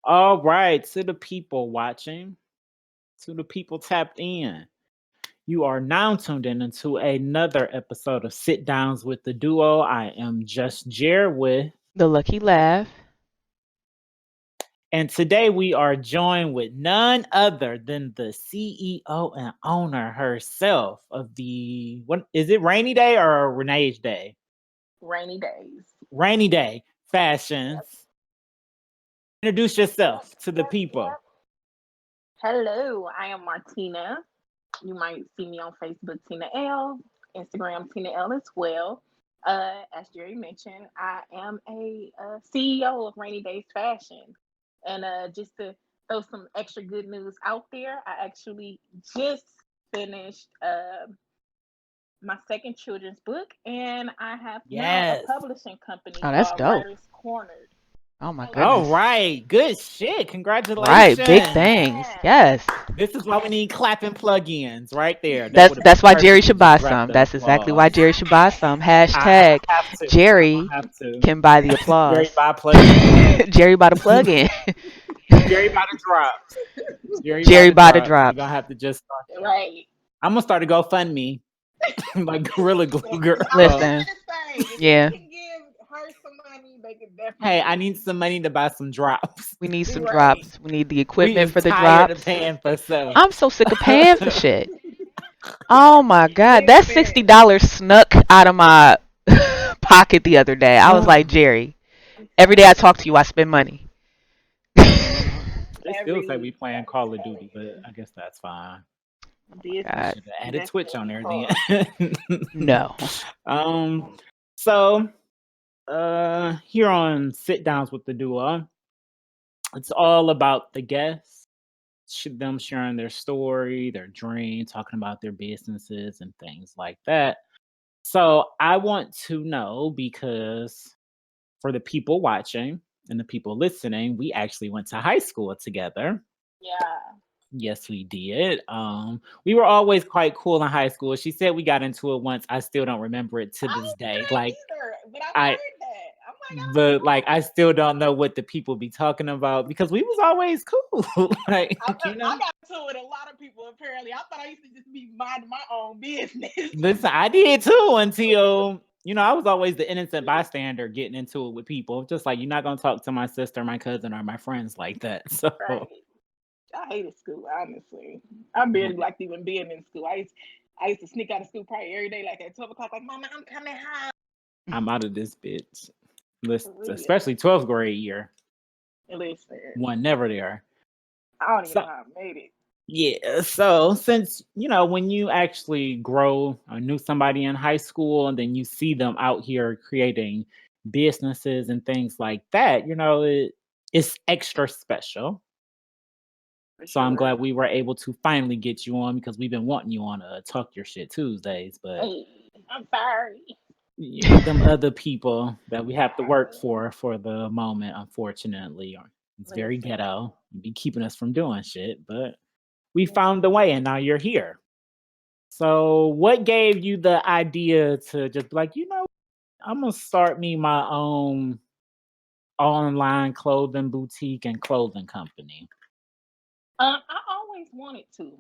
All right, to the people watching, to the people tapped in. You are now tuned in into another episode of Sit Downs with the Duo. I am just Jer with, The Lucky Laugh. and today we are joined with none other than the CEO and owner herself of the, what is it, Rainy Day or Renee's Day? Rainy days. Rainy Day Yep. Fashions. Introduce Yep. yourself to the Yep. people. Yep. Hello, I am Martina. You might see me on Facebook, Teena Elle, Instagram, Teena Elle as well. As Jerry mentioned, I am a CEO of Rainy Days Fashion. And just to throw some extra good news out there, I actually just finished my second children's book, and I have now a Yes. publishing company Oh, that's called dope. Writers Cornered. Oh my So All goodness. right. Good shit. Right, big Congratulations. things. yeah, Yes. This is why we need clapping plug-ins right there. That That's would have been that's why Jerry perfect to should buy just wrap some. the That's exactly why applause. Jerry should buy some. I Hashtag have to. I'm Jerry gonna have to. can buy the Jerry applause. by plug-in. Jerry buy the plug in. Jerry by the drops. Jerry by Jerry the buy the drops. We're gonna drops. have to just start that. right. I'm gonna start a GoFundMe like Gorilla Glue I was Girl. just Listen, gonna say, if they yeah, can give her some money, they can Hey, definitely I need some money to buy some drops. we need some right. drops. We need the We equipment is for the tired of drops. paying for stuff. I'm so sick of paying for shit. Oh my God, that Listen, $60 snuck out of my pocket the other day. I was like, Jerry, every day I talk to you, I spend money. They still every say we week. playing I'm Call of telling Duty, but you, I guess that's fine. We business God, should have added Twitch on definitely there hard. then. no. um, so here on Sit Downs with the Duo, it's all about the guests, them sharing their story, their dream, talking about their businesses and things like that. So I want to know because for the people watching and the people listening, we actually went to high school together. Yeah. Yes, we did. We were always quite cool in high school. She said we got into it once. I still don't remember it to I this don't day. remember Like that either, but I've I heard that. I'm like, I don't but like I still don't know what the people be talking about because we was always cool. Like, you I know. got into it with a lot of people apparently. I thought I used to just be minding my own business. Listen, I did too until I was always the innocent bystander getting into it with people. Just like you're not gonna talk to my sister, my cousin, or my friends like that. So Right. I hated school, honestly. I yeah, barely liked even being in school. I used to sneak out of school probably every day, like at 12 o'clock, like, Mama, I'm coming home. I'm out of this bitch. Listen, For real. especially 12th grade year. Listen, One never there. I don't even So know how I made it. yeah, so since when you actually grow or knew somebody in high school and then you see them out here creating businesses and things like that, it's extra special. For So I'm sure. glad we were able to finally get you on because we've been wanting you on Talk Your Shit Tuesdays, but Hey, I'm sorry. them other people that we have to work for the moment, unfortunately, it's very Listen. ghetto. Be keeping us from doing shit, but we found the way and now you're here. So, what gave you the idea to just be like, I'm gonna start me my own online clothing boutique and clothing company? I always wanted to.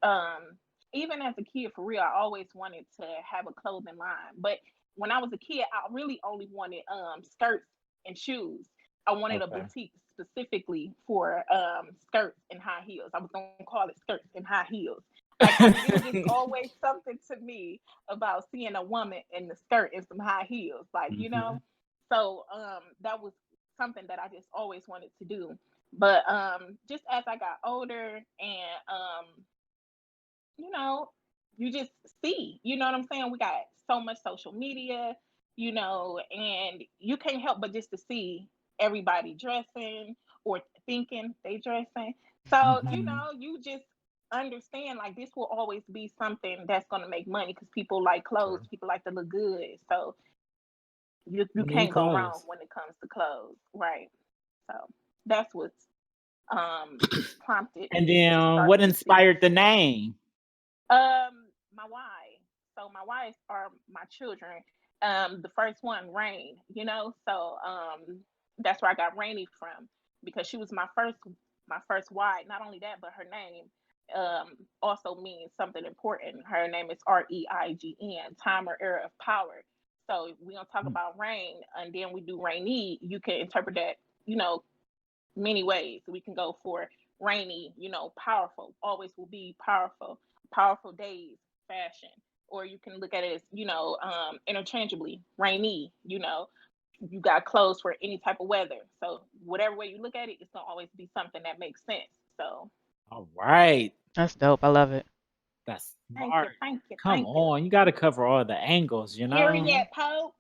Um, Even as a kid, for real, I always wanted to have a clothing line. But when I was a kid, I really only wanted skirts and shoes. I wanted a Okay. boutique specifically for skirts and high heels. I was gonna call it skirts and high heels. Like it was just always something to me about seeing a woman in the skirt and some high heels, Mhm. So that was something that I just always wanted to do. But just as I got older and you know, you just see, you know what I'm saying? We got so much social media, and you can't help but just to see everybody dressing or thinking they dressing. So, Mhm. you just understand like this will always be something that's gonna make money because people like clothes, True. people like to look good. So you You need can't go wrong clothes. when it comes to clothes. Right. So that's what's um prompted And me to then start what this inspired the business. name? My why. So my whys are my children. The first one, rain. So that's where I got rainy from. because she was my first wife. Not only that, but her name also means something important. Her name is Reign, time or era of power. So if we don't talk Mm. about rain, and then we do rainy, you can interpret that, you know, many ways. We can go for rainy, powerful, always will be powerful, powerful days, fashion. Or you can look at it as, interchangeably, rainy, you got clothes for any type of weather. So whatever way you look at it, it's gonna always be something that makes sense. So All right. That's dope. I love it. That's thank you, smart. thank you, Come thank you. on. You got to cover all the angles, you know? Period, Pope.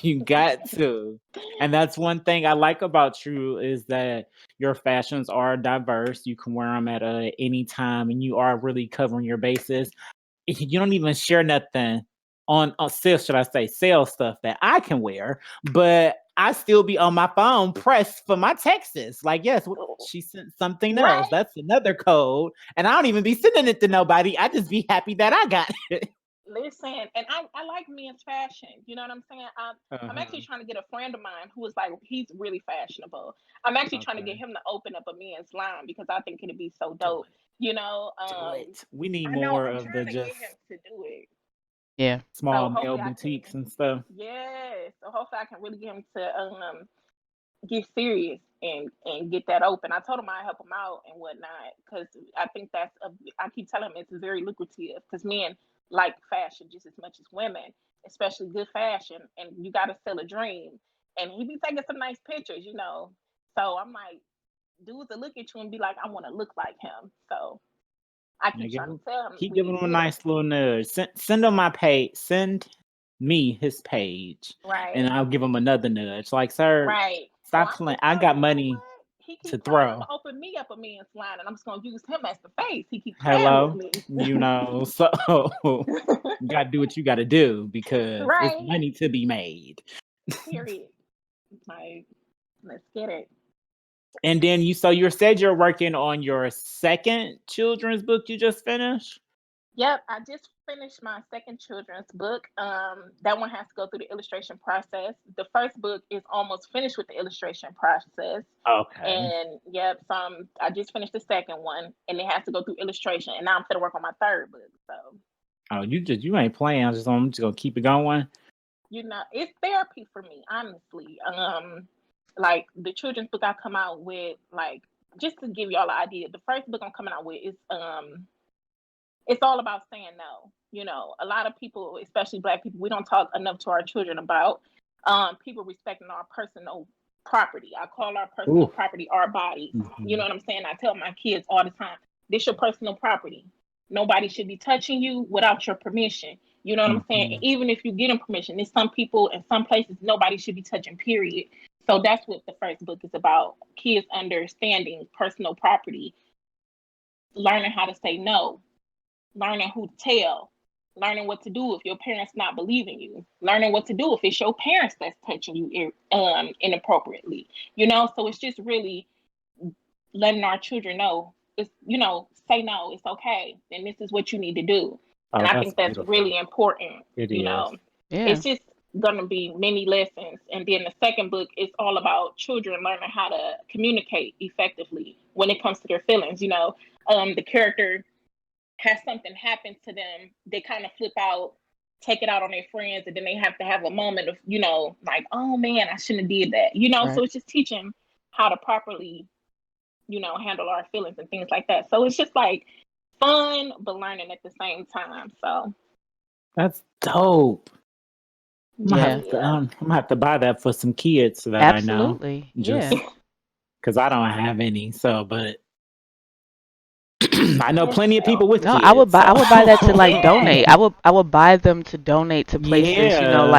You got to. And that's one thing I like about you is that your fashions are diverse. You can wear them at any time and you are really covering your bases. You don't even share nothing on sale, should I say, sale stuff that I can wear, but I still be on my phone pressed for my texts. Like, yes, she sent something else. Right. That's another code. And I don't even be sending it to nobody. I just be happy that I got it. Listen, and I like men's fashion. You know what I'm saying? I'm actually Uh-huh. trying to get a friend of mine who is like, he's really fashionable. I'm actually trying to get Okay. him to open up a men's line because I think it'd be so Do dope. it. You know, Do it. We need I know more I'm of the trying to get just him to do it. Yeah. small So male hopefully I can. boutiques and stuff. Yes. So hopefully I can really get him to get serious and get that open. I told him I help him out and whatnot because I think I keep telling him it's very lucrative because men like fashion just as much as women, especially good fashion, and you got to sell a dream. And he be taking some nice pictures. So I'm like, dudes will look at you and be like, I want to look like him. So I Yeah, keep trying to tell him keep we giving need him a to do that. nice little nudge. Send him my page. Send me his page, and Right. I'll give him another nudge. Like, sir, Right. Oh, stop I playing. just I told him, got you know money what? He to keep trying throw. to open me up a man's line, and I'm just gonna use him as the face. He keep playing with Hello, me. so you got to do what you got to do because it's Right. money to be made. Period. Like, let's get it. And then you said you're working on your second children's book you just finished. Yep, I just finished my second children's book. That one has to go through the illustration process. The first book is almost finished with the illustration process. Okay. And yep, I just finished the second one and it has to go through illustration. And now I'm gonna work on my third book. So Oh, you ain't playing. I'm just gonna keep it going. it's therapy for me, honestly. Like the children's book I come out with, like just to give y'all an idea, the first book I'm coming out with is it's all about saying no. A lot of people, especially Black people, we don't talk enough to our children about people respecting our personal property. I call our personal Ooh. property our bodies. You know Mhm. what I'm saying? I tell my kids all the time, this your personal property. Nobody should be touching you without your permission. You know what I'm saying? And Mhm. even if you get them permission, there's some people in some places nobody should be touching, period. So that's what the first book is about. Kids understanding personal property, learning how to say no, learning who to tell, learning what to do if your parents not believing you, learning what to do if it's your parents that's touching you inappropriately. So it's just really letting our children know it's say no, it's okay, and this is what you need to do. And Oh, I that's think that's beautiful. really important. It You is. know, Yeah. it's just gonna be many lessons. And then the second book is all about children learning how to communicate effectively when it comes to their feelings. The character has something happen to them, they kind of flip out, take it out on their friends, and then they have to have a moment of, like, oh man, I shouldn't have did that. So Right. it's just teaching how to properly, handle our feelings and things like that. So it's just like fun, but learning at the same time. So That's dope. Yeah. yeah. I'm gonna have to buy that for some kids that I know, Absolutely. just Yeah. because I don't have any. So, but I know Yes, plenty of people with No, I would kids. buy So, I would buy that to like yes, donate. I would buy them to donate to places, yeah.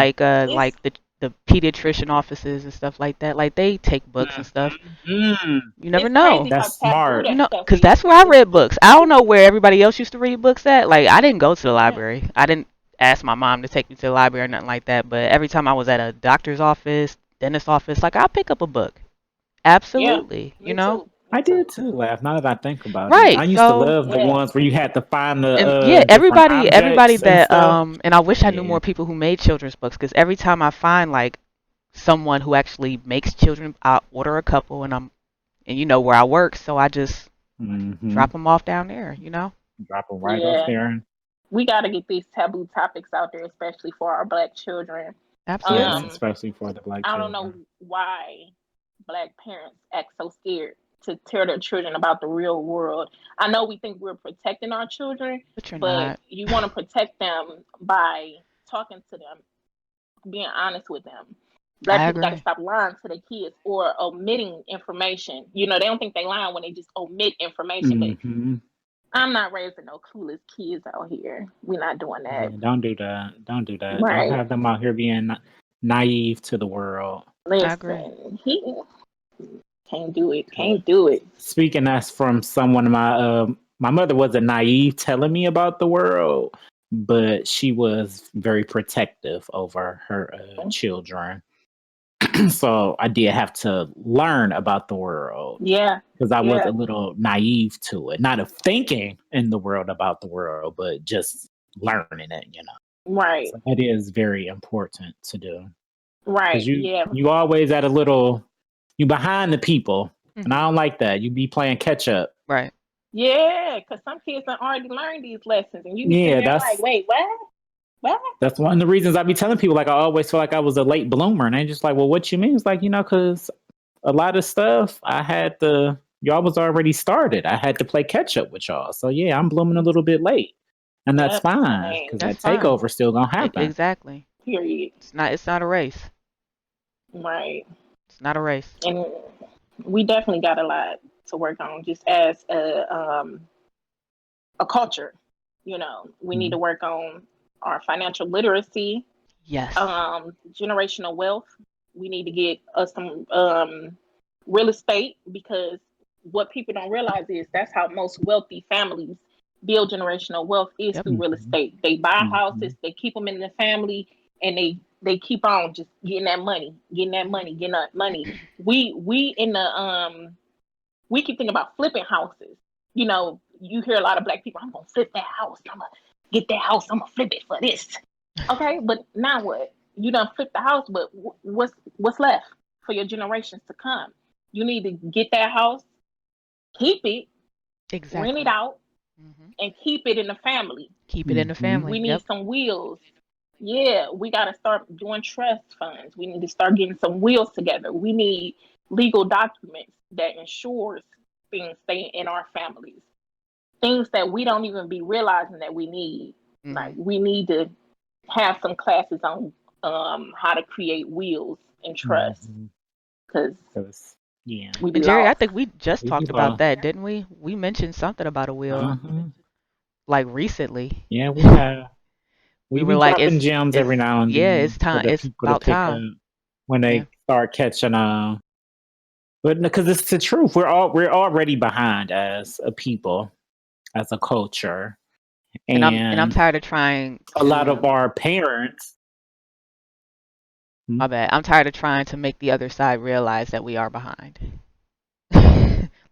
it's like the pediatrician offices and stuff like that. Like they take books and stuff. Mhm. You never it's know. crazy how That's taboo smart. You that know, stuff cause is that's where I because read books. I don't know where everybody else used to read books at. Like I didn't go to the yeah, library. I didn't ask my mom to take me to the library or nothing like that. But every time I was at a doctor's office, dentist's office, like I'll pick up a book. yeah, Absolutely. You me know? too, I me did too. too, laugh. Now that I think about it, I Right. used to So love the Yeah, ones where you had to find the and yeah, different everybody objects and that stuff. and I wish I knew Yeah. more people who made children's books because every time I find like someone who actually makes children. I order a couple, and you know where I work, so I just drop them off down there. You know. Drop them right off Yeah. there. We got to get these taboo topics out there, especially for our Black children. Yes, Absolutely. especially for the Black I don't know children. why Black parents act so scared to tell their children about the real world. I know we think we're protecting our children, But you're but not. you want to protect them by talking to them, being honest with them. Black I people got to agree. stop lying to their kids or omitting information. You know, they don't think they lying when they just omit information. But Mm-hmm. I'm not raising no clueless kids out here. We're not doing Yeah, that. don't do that. Don't do that. Don't Right. have them out here being naive to the world. I agree. Listen, he can't do it. Can't do it. Speaking as from someone, my mother wasn't naive telling me about the world, but she was very protective over her children. So I did have to learn about the world Yeah. because I was Yeah. a little naive to it, not of thinking in the world about the world, but just learning it. Right. So it is very important to do Right. because Yeah. you always at a little you behind the people, and I Mhm. don't like that. You be playing catch up. Right. Yeah. Because some kids have already learned these lessons, and you be sitting Yeah, there like, wait, what? What? that's one of the reasons I be telling people. Like I always feel like I was a late bloomer, and they just like, well, what you mean? It's like because a lot of stuff I had to. Y'all was already started. I had to play catch up with y'all. So yeah, I'm blooming a little bit late, and that's Yep. fine Same. because That's that fine. takeover still gonna happen. Exactly. Period. It's not a race. Right. It's not a race. And we definitely got a lot to work on, just as a culture. You know, we need to work on our financial literacy, Yes. generational wealth. We need to get us some real estate, because what people don't realize is that's how most wealthy families build generational wealth is Yep. through real estate. They buy houses, they keep them in the family, and they keep on just getting that money, getting that money, getting that money. We in the we keep thinking about flipping houses. You know, you hear a lot of Black people, I'm gonna flip that house, I'm gonna get that house, I'm gonna flip it for this. Okay, but now what? You done flipped the house, but what's left for your generations to come? You need to get that house, keep it, rent it Exactly. out, Mhm. and keep it in the family. Keep it in the family. We need Yep. some wheels. Yeah, we got to start doing trust funds. We need to start getting some wheels together. We need legal documents that ensures things stay in our families. Things that we don't even be realizing that we need. Like Mhm. we need to have some classes on how to create wheels and trust, because Yeah, we be And Jerry, I lost. think we just we talked about that, didn't we? We mentioned something about a wheel like recently. Yeah, we have. We We were be like, dropping gems every now and yeah, then it's for time. the It's people to about pick up time. when Yeah. they start catching on. But because it's the truth, we're already behind as a people, as a culture, And I'm and tired of trying a lot of to. our parents. My bad. I'm tired of trying to make the other side realize that we are behind.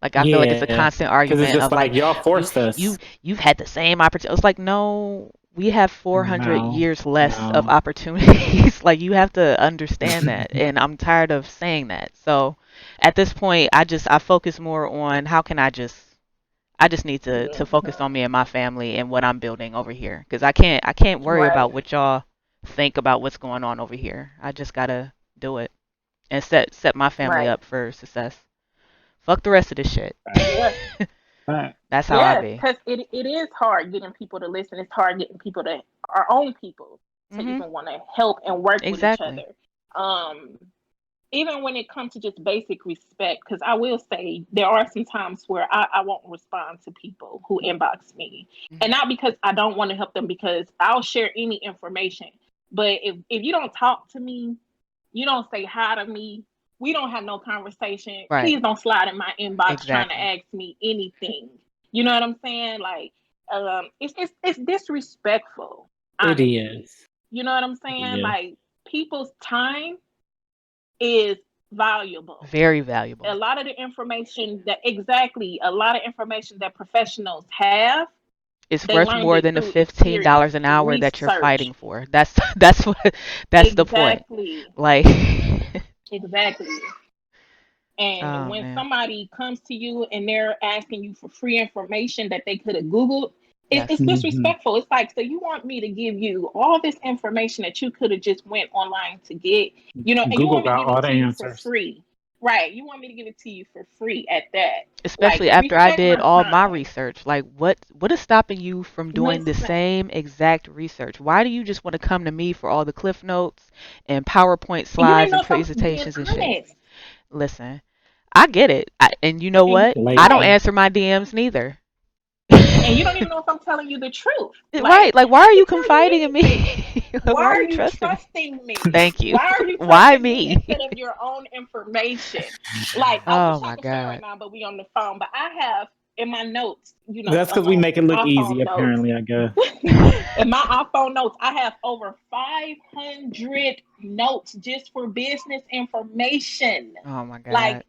Like I feel like it's a Yeah, constant because it's argument just of like like y'all you forced you us. you've had the same opportunity. It's like no, we have 400 No, years less of no. opportunities. Like you have to understand that, and I'm tired of saying that. So at this point, I focus more on how can I just need to focus on me and my family and what I'm building over here, because I can't worry Right, about what y'all think about what's going on over here. I just gotta do it and set my family right. up for success. Fuck the rest of this shit. Yeah. Right. That's how I Yes, be. because it is hard getting people to listen. It's hard getting people to, our own people, to Mhm. even want to help and work with each Exactly. other. Um, Even when it comes to just basic respect, because I will say there are some times where I won't respond to people who inbox me. And Mhm. not because I don't want to help them, because I'll share any information. But if you don't talk to me, you don't say hi to me, we don't have no conversation, Right. please don't slide in my inbox trying to Exactly. ask me anything. You know what I'm saying? Like, it's disrespectful, It honestly. is. You know what I'm It saying? is. Like, people's time is valuable. Very A valuable. lot of the information that, exactly, a lot of information that professionals have It's They worth learned more it than the through $15 experience, an hour that you're fighting research. for. That's what that's the point. Exactly. Like, Exactly. And oh when man, somebody comes to you and they're asking you for free information that they could have Googled, it's yes, Hmm. disrespectful. It's like, so you want me to give you all this information that you could have just went online to get, and you Google want me to got give all it the to you for answers. free. Right. You want me to give it to you for free at that. Like, especially after I respect did my all my time. research. Like, what is stopping you from doing the Listen, same exact research? Why do you just want to come to me for all the cliff notes and PowerPoint you didn't slides and know if I'm being presentations and shit? honest. Listen, I get it. And you know And what? I don't Lately. right. answer my DMs neither. And you don't even know if I'm telling you the truth. Like, Right. Like, why I are can you tell you confiding in anything. me? Like, Why why are are you you trusting me? trusting me? Thank you. Why are you Why trusting me me? instead of your own information? Like, I wish Oh I my could share right God. now, but we on the phone. But I have in my notes, That's because we make it look easy, iPhone notes. apparently, I guess. In my iPhone notes, I have over 500 notes just for business information. Oh my Like, God.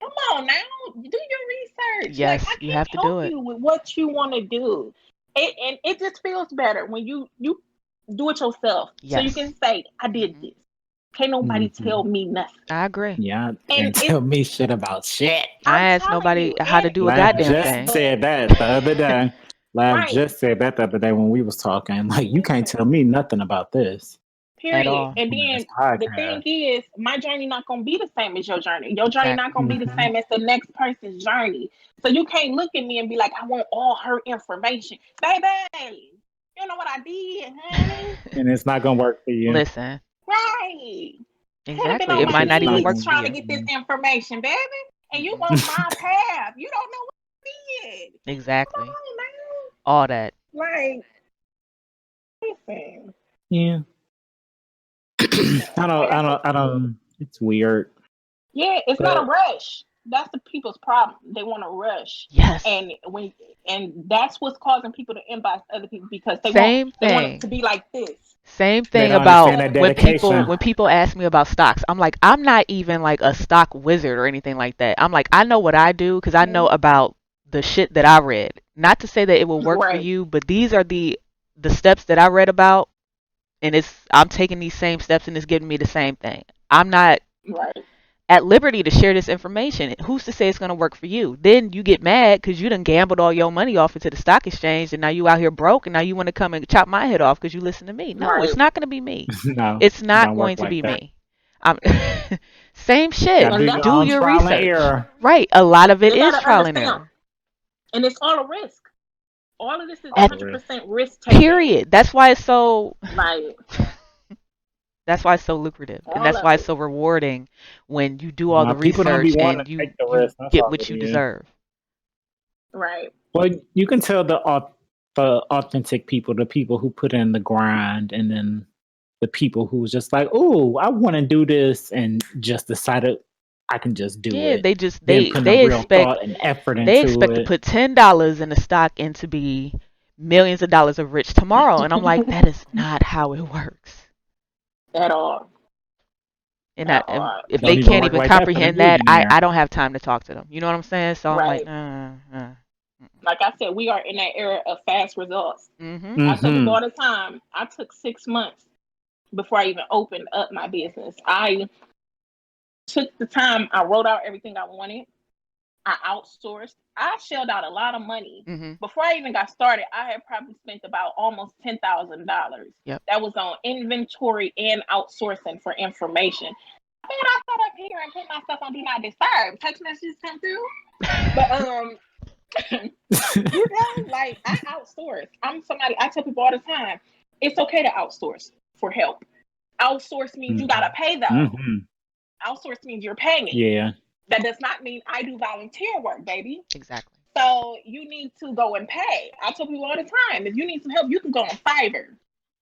come on now, do your research. Like, Yes, I you can't have to help do it. you with what you want to do. And it just feels better when you do it yourself. So you Yes. can say, I did Hmm. this. Can't nobody Hmm. tell me nothing. I agree. Yeah, And can't it's tell me shit about shit. I I'm asked telling nobody you, how to and do a Lav goddamn yeah, just thing. but said that the other day. Lav right. just said that the other day when we was talking. Like, you can't tell Listen. me nothing about this At Period. all. And on this then the thing podcast. is, my journey not gonna be the same as your journey. Your journey not Exactly. gonna be the Hmm. same as the next person's journey. So you can't look at me and be like, I want all her information, baby. You know what I did, honey? And it's not gonna work for you. Listen, Right. Could have been exactly. on It my might It's not even not work knees gonna for trying work to you. for get this you. information, baby. And you Mm-mm. want my path. You don't know what I did. Come Exactly. on All that. now. Like, listen. Yeah. Like I said, I don't. It's weird, yeah, it's not a but rush. That's the people's problem. They want to rush, Yes. and when and that's what's causing people to inbox other people because Same they want it thing. to be like this. Same they thing don't about understand Instead that of dedication. when people ask me about stocks. I'm like, I'm not even like a stock wizard or anything like that. I'm like, I know what I do because I know about the shit that I read. Not to say that it will work for right, you, but these are the steps that I read about, and I'm taking these same steps and it's giving me the same thing. I'm not right, at liberty to share this information. Who's to say it's going to work for you? Then you get mad because you done gambled all your money off into the stock exchange and now you out here broke and now you want to come and chop my head off because you listen to me. No, right. it's not going to be me. No, It's it not don't work going to like be that. me. I'm same shit. Gotta do And your that's Do own your trial and research. error. Right. A lot of it they is gotta trial and understand, error. and it's all a risk. All of this is All At the rest. 100% risk taking. period. That's why it's so Like that's why it's so lucrative and all that's of why it's it. so rewarding when you do all Now the people don't be research wanting and to take you the you risk. That's get all what it you is. deserve. Right. Well, you can tell the authentic people, the people who put in the grind, and then the people who's just like, oh, I want to do this, and just decided I can just do Yeah, it. they just Then putting a they real expect thought and effort they into expect to it. put $10 in the stock and to be millions of dollars of rich tomorrow. And I'm like, that is not how it works. At all. And At and all. if they Don't even can't work even like that for the comprehend that, I millionaire. don't have time to talk to them. You know what I'm saying? So I'm like, Right. mm-mm. Like I said, we are in that era of fast results. Mhm. I tell people Mm-hmm. all the time, I took 6 months before I even opened up my business. I took the time, I wrote out everything I wanted. I outsourced. I shelled out a lot of money. Mhm. Before I even got started, I had probably spent about almost $10,000. Yep. That was on inventory and outsourcing for information. Then I sat up here and put myself on do not disturb. Text messages come through. But like I outsource. I'm somebody I tell people all the time, it's okay to outsource for help. Outsource means you gotta pay though. Mm-hmm. Outsource means you're paying. Yeah. That does not mean I do volunteer work, baby. Exactly. So you need to go and pay. I tell people all the time, if you need some help, you can go on Fiverr.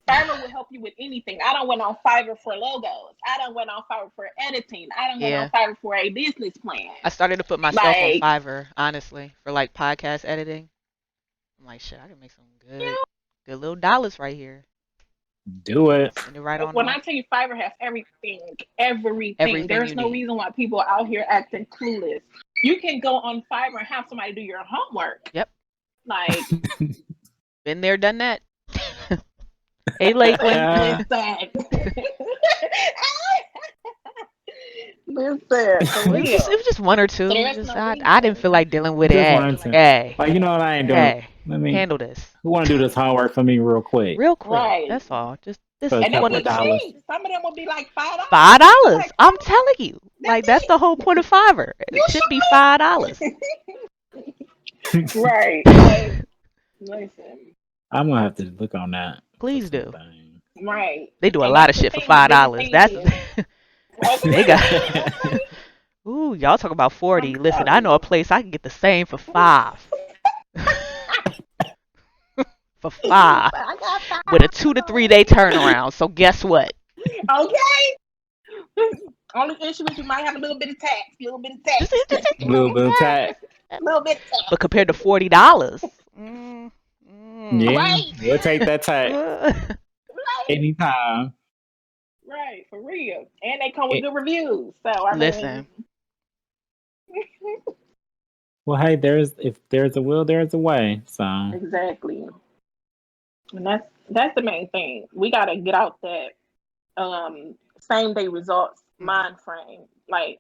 Fiverr will help you with anything. I don't went on Fiverr for logos. I don't went on Fiverr for editing. I don't went on Yeah. Fiverr for a business plan. I started to put myself on Like, Fiverr, honestly, for like podcast editing. I'm like, shit, I can make some you good little dollars right here. Do it. Send it right know, on when off. I tell you Fiverr has everything, everything. Everything you There's no need. reason why people out here acting clueless. You can go on Fiverr and have somebody do your homework. Yep. Like, Been there, done that. Hey, Lakeland. Listen. Listen, for It was just one or two. So there's Just no I didn't reason. feel like dealing with it. Just one Hey, or two. hey, Like, you know what I ain't doing? hey. Let me Handle this who want to do this homework for me real quick? real quick. Right. That's all. Just For a this And they couple one or of be two. dollars. cheap. Some of them will be like $5. $5. Like, I'm telling you. Like that's it. the whole point of Fiverr. You It should be should. $5. Right. Like, listen. I'm gonna have to look on that. Please do. Right. They do a And lot that's of the shit for thing. The biggest $5. thing That's is, they okay. got. Okay. Ooh, y'all talk about 40. I'm Listen, I telling know a you. place I can get the same for 5. For 5. I got With a 5. 2 to 3 day turnaround. So guess what? Okay. Only issue is you might have a little bit of tax. A little bit of tax. A little bit of tax. A little bit of tax. But compared to $40, Yeah, Right. we'll take that tax Right. anytime. Right. For real. And they come with It- good reviews. So I Listen, mean. well, hey, if there's a will, there's a way. So Exactly. And that's the main thing. We gotta get out that same day results mind frame. Like,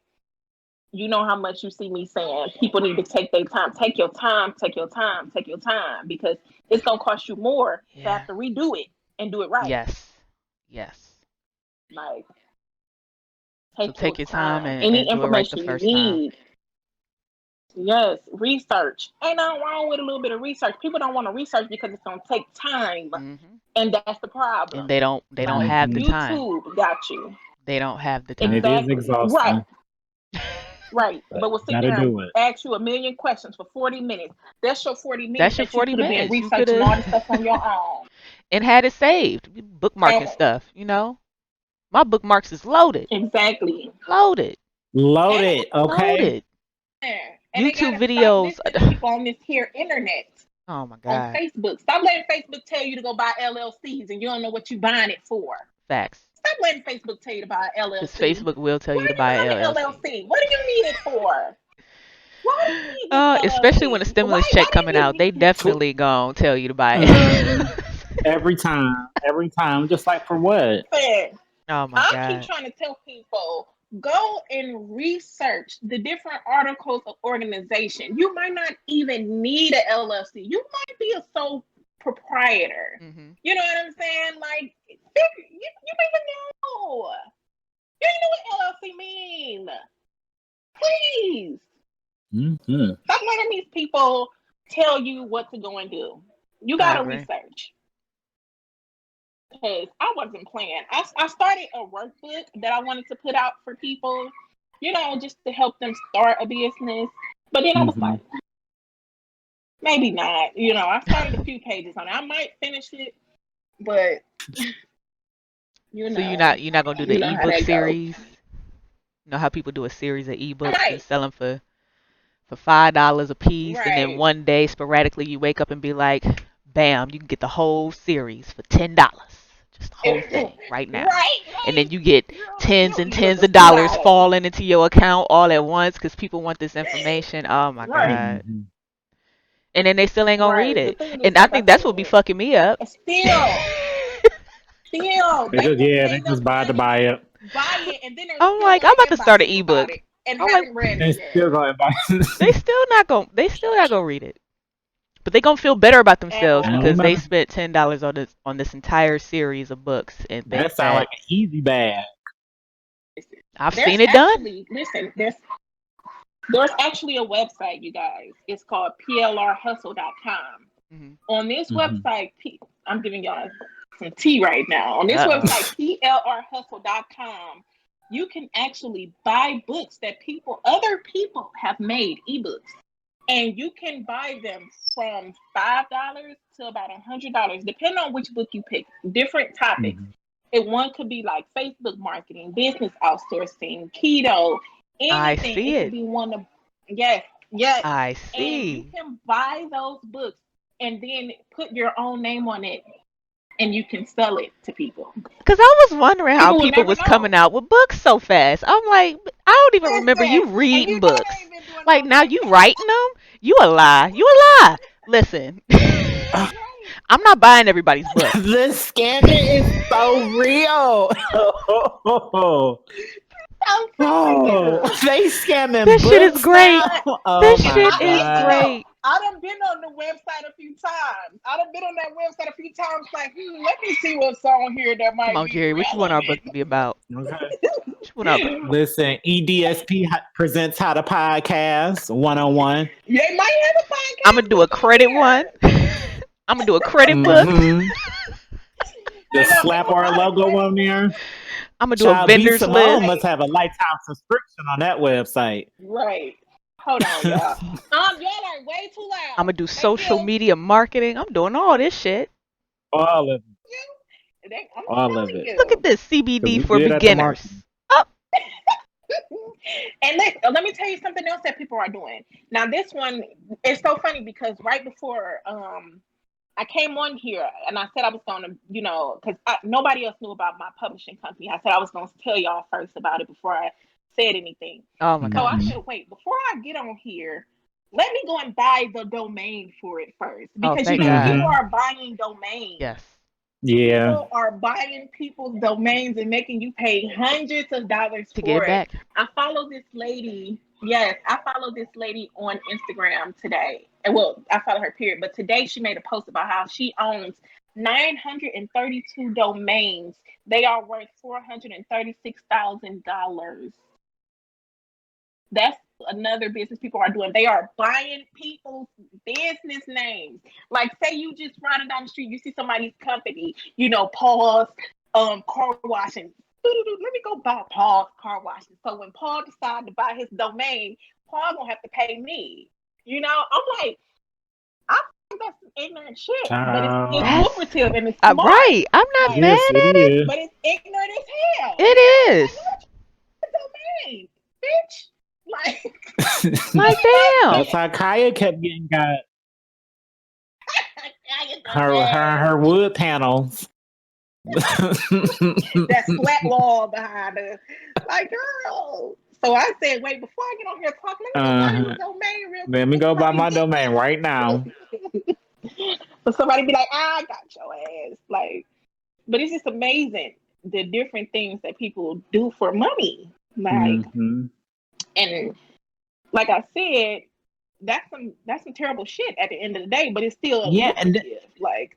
you know how much you see me saying people need to take their time. Take your time, take your time, take your time, because it's gonna cost you more to yeah. have to redo it and do it right. Yes. Like, So take your time Any and do it right the information you first time. need. Yes, research. Ain't nothing wrong with a little bit of research. People don't want to research because it's gonna take time, and that's the problem. And they don't Like, have the time. YouTube got you. They don't have the and time. it is Exactly. exhausting. Right. But we'll sit Gotta there and do it. ask you a million questions for 40 minutes. That's your 40 minutes. That's your that 40 you could have been minutes. You researching coulda- all the stuff on your own. And had it saved. Bookmarking And- stuff, you know? My bookmarks is loaded. Exactly. Loaded. Loaded, okay? Loaded. And YouTube they videos. stop listening to people on this here internet. Oh my On God. Facebook. Stop letting Facebook tell you to go buy LLCs and you don't know what you're buying it for. Facts. Stop letting Facebook tell you to buy LLC. Because Facebook will tell you to buy Why do you LLC. buy an LLC? What do you need it for? Why do you need this Especially LLC? when a stimulus check coming out, they definitely gonna tell you to buy it. Every time. Just like for what? Oh my I God. keep trying to tell people, go and research the different articles of organization. You might not even need an LLC. You might be a sole proprietor. You know what I'm saying? Like, you don't even know. You don't know what LLC mean. Please. Stop letting these people tell you what to go and do. You got to research. Because I wasn't playing. I started a workbook that I wanted to put out for people, just to help them start a business. But then I was like, maybe not. I started a few pages on it. I might finish it, but So you're not gonna do the ebook series? You know how people do a series of ebooks and sell them for $5 a piece, and then one day sporadically you wake up and be like, bam, you can get the whole series for $10. Just the whole thing right now. And then you get tens and tens of dollars falling into your account all at once because people want this information. Oh my God. And then they still ain't gonna read it. And I think that's what be fucking me up. Still. They just buy it. Buy it, and then I'm like, I'm about to start an ebook. And haven't read it yet. Still gonna buy it. They still not gonna read it. But they gonna feel better about themselves because they spent $10 on this entire series of books, and that sounds like an easy bag. I've seen it done. Listen, there's actually a website, you guys. It's called plrhustle.com. On this website, I'm giving y'all some tea right now. On this website, plrhustle.com, you can actually buy books that other people have made, ebooks. And you can buy them from $5 to about $100, depending on which book you pick. Different topics. One could be like Facebook marketing, business outsourcing, keto, anything. I see it. Could be one of yes. I see. And you can buy those books and then put your own name on it, and you can sell it to people. Because I was wondering how people was coming out with books so fast. I'm like, I don't even remember you reading books. Like, now you writing them? You a lie. Listen, I'm not buying everybody's book. The scamming is so real. I'm telling Oh, you. they scamming This shit is books great. now. Oh This my shit I is am god. though. great. I done been on the website a few times. I done been on that website a few times. Like, let me see what's on here that Come might on, be Jerry. What you want our book to be about? Okay. What you want our book? Listen, EDSP presents How to Podcast 101. They might have a I'm gonna podcast do a book on credit one. there. I'm gonna do a credit book. Mm-hmm. They Just gonna slap do a our lot of logo credit. on there. I'm gonna do a Child B vendors Simone list. must have a lifetime subscription on that website. Right. Hold on, y'all. Y'all are way too I'm gonna loud. do Thank social you. media marketing. I'm doing all this shit. All of it. I'm All of telling it. Look at you. this Because CBD we for good at the beginners. marketing. Oh, And let me tell you something else that people are doing. Now, this one is so funny because right before I came on here and I said I was going to, because nobody else knew about my publishing company. I said I was going to tell y'all first about it before I said anything. oh my So I gosh. said, wait, before I get on here, let me go and buy the domain for it first. Oh, Because, thank God. people God. are buying domains. Yes. Yeah. People are buying people's domains and making you pay hundreds of dollars To get for it it. back. I follow this lady. Yes, I follow this lady on Instagram today. And well, I follow her period. But today she made a post about how she owns 932 domains. They are worth $436,000. That's another business people are doing. They are buying people's business names. Like, say you just riding down the street, you see somebody's company, Paul's car washing. Let me go buy Paul's car washing. So when Paul decides to buy his domain, Paul gonna have to pay me. I'm like, I think that's some ignorant shit, but it's Child. That's lucrative and it's smart. right. I'm not Like, mad Yes, it at it. is. but it's ignorant as hell. It Like, is. what domain, bitch? Like, Like damn. That's how Kaya kept getting got her ass. her wood panels. That flat wall behind her. Like, girl. So I said, wait, before I get on here talking, let me go buy this domain real quick. Let me go buy Somebody my get domain right now. So somebody be like, I got your ass. Like, but it's just amazing the different things that people do for money. Like, Mm-hmm. and like I said, that's some terrible shit at the end of the day, but it's still Yeah, and lucrative. Like,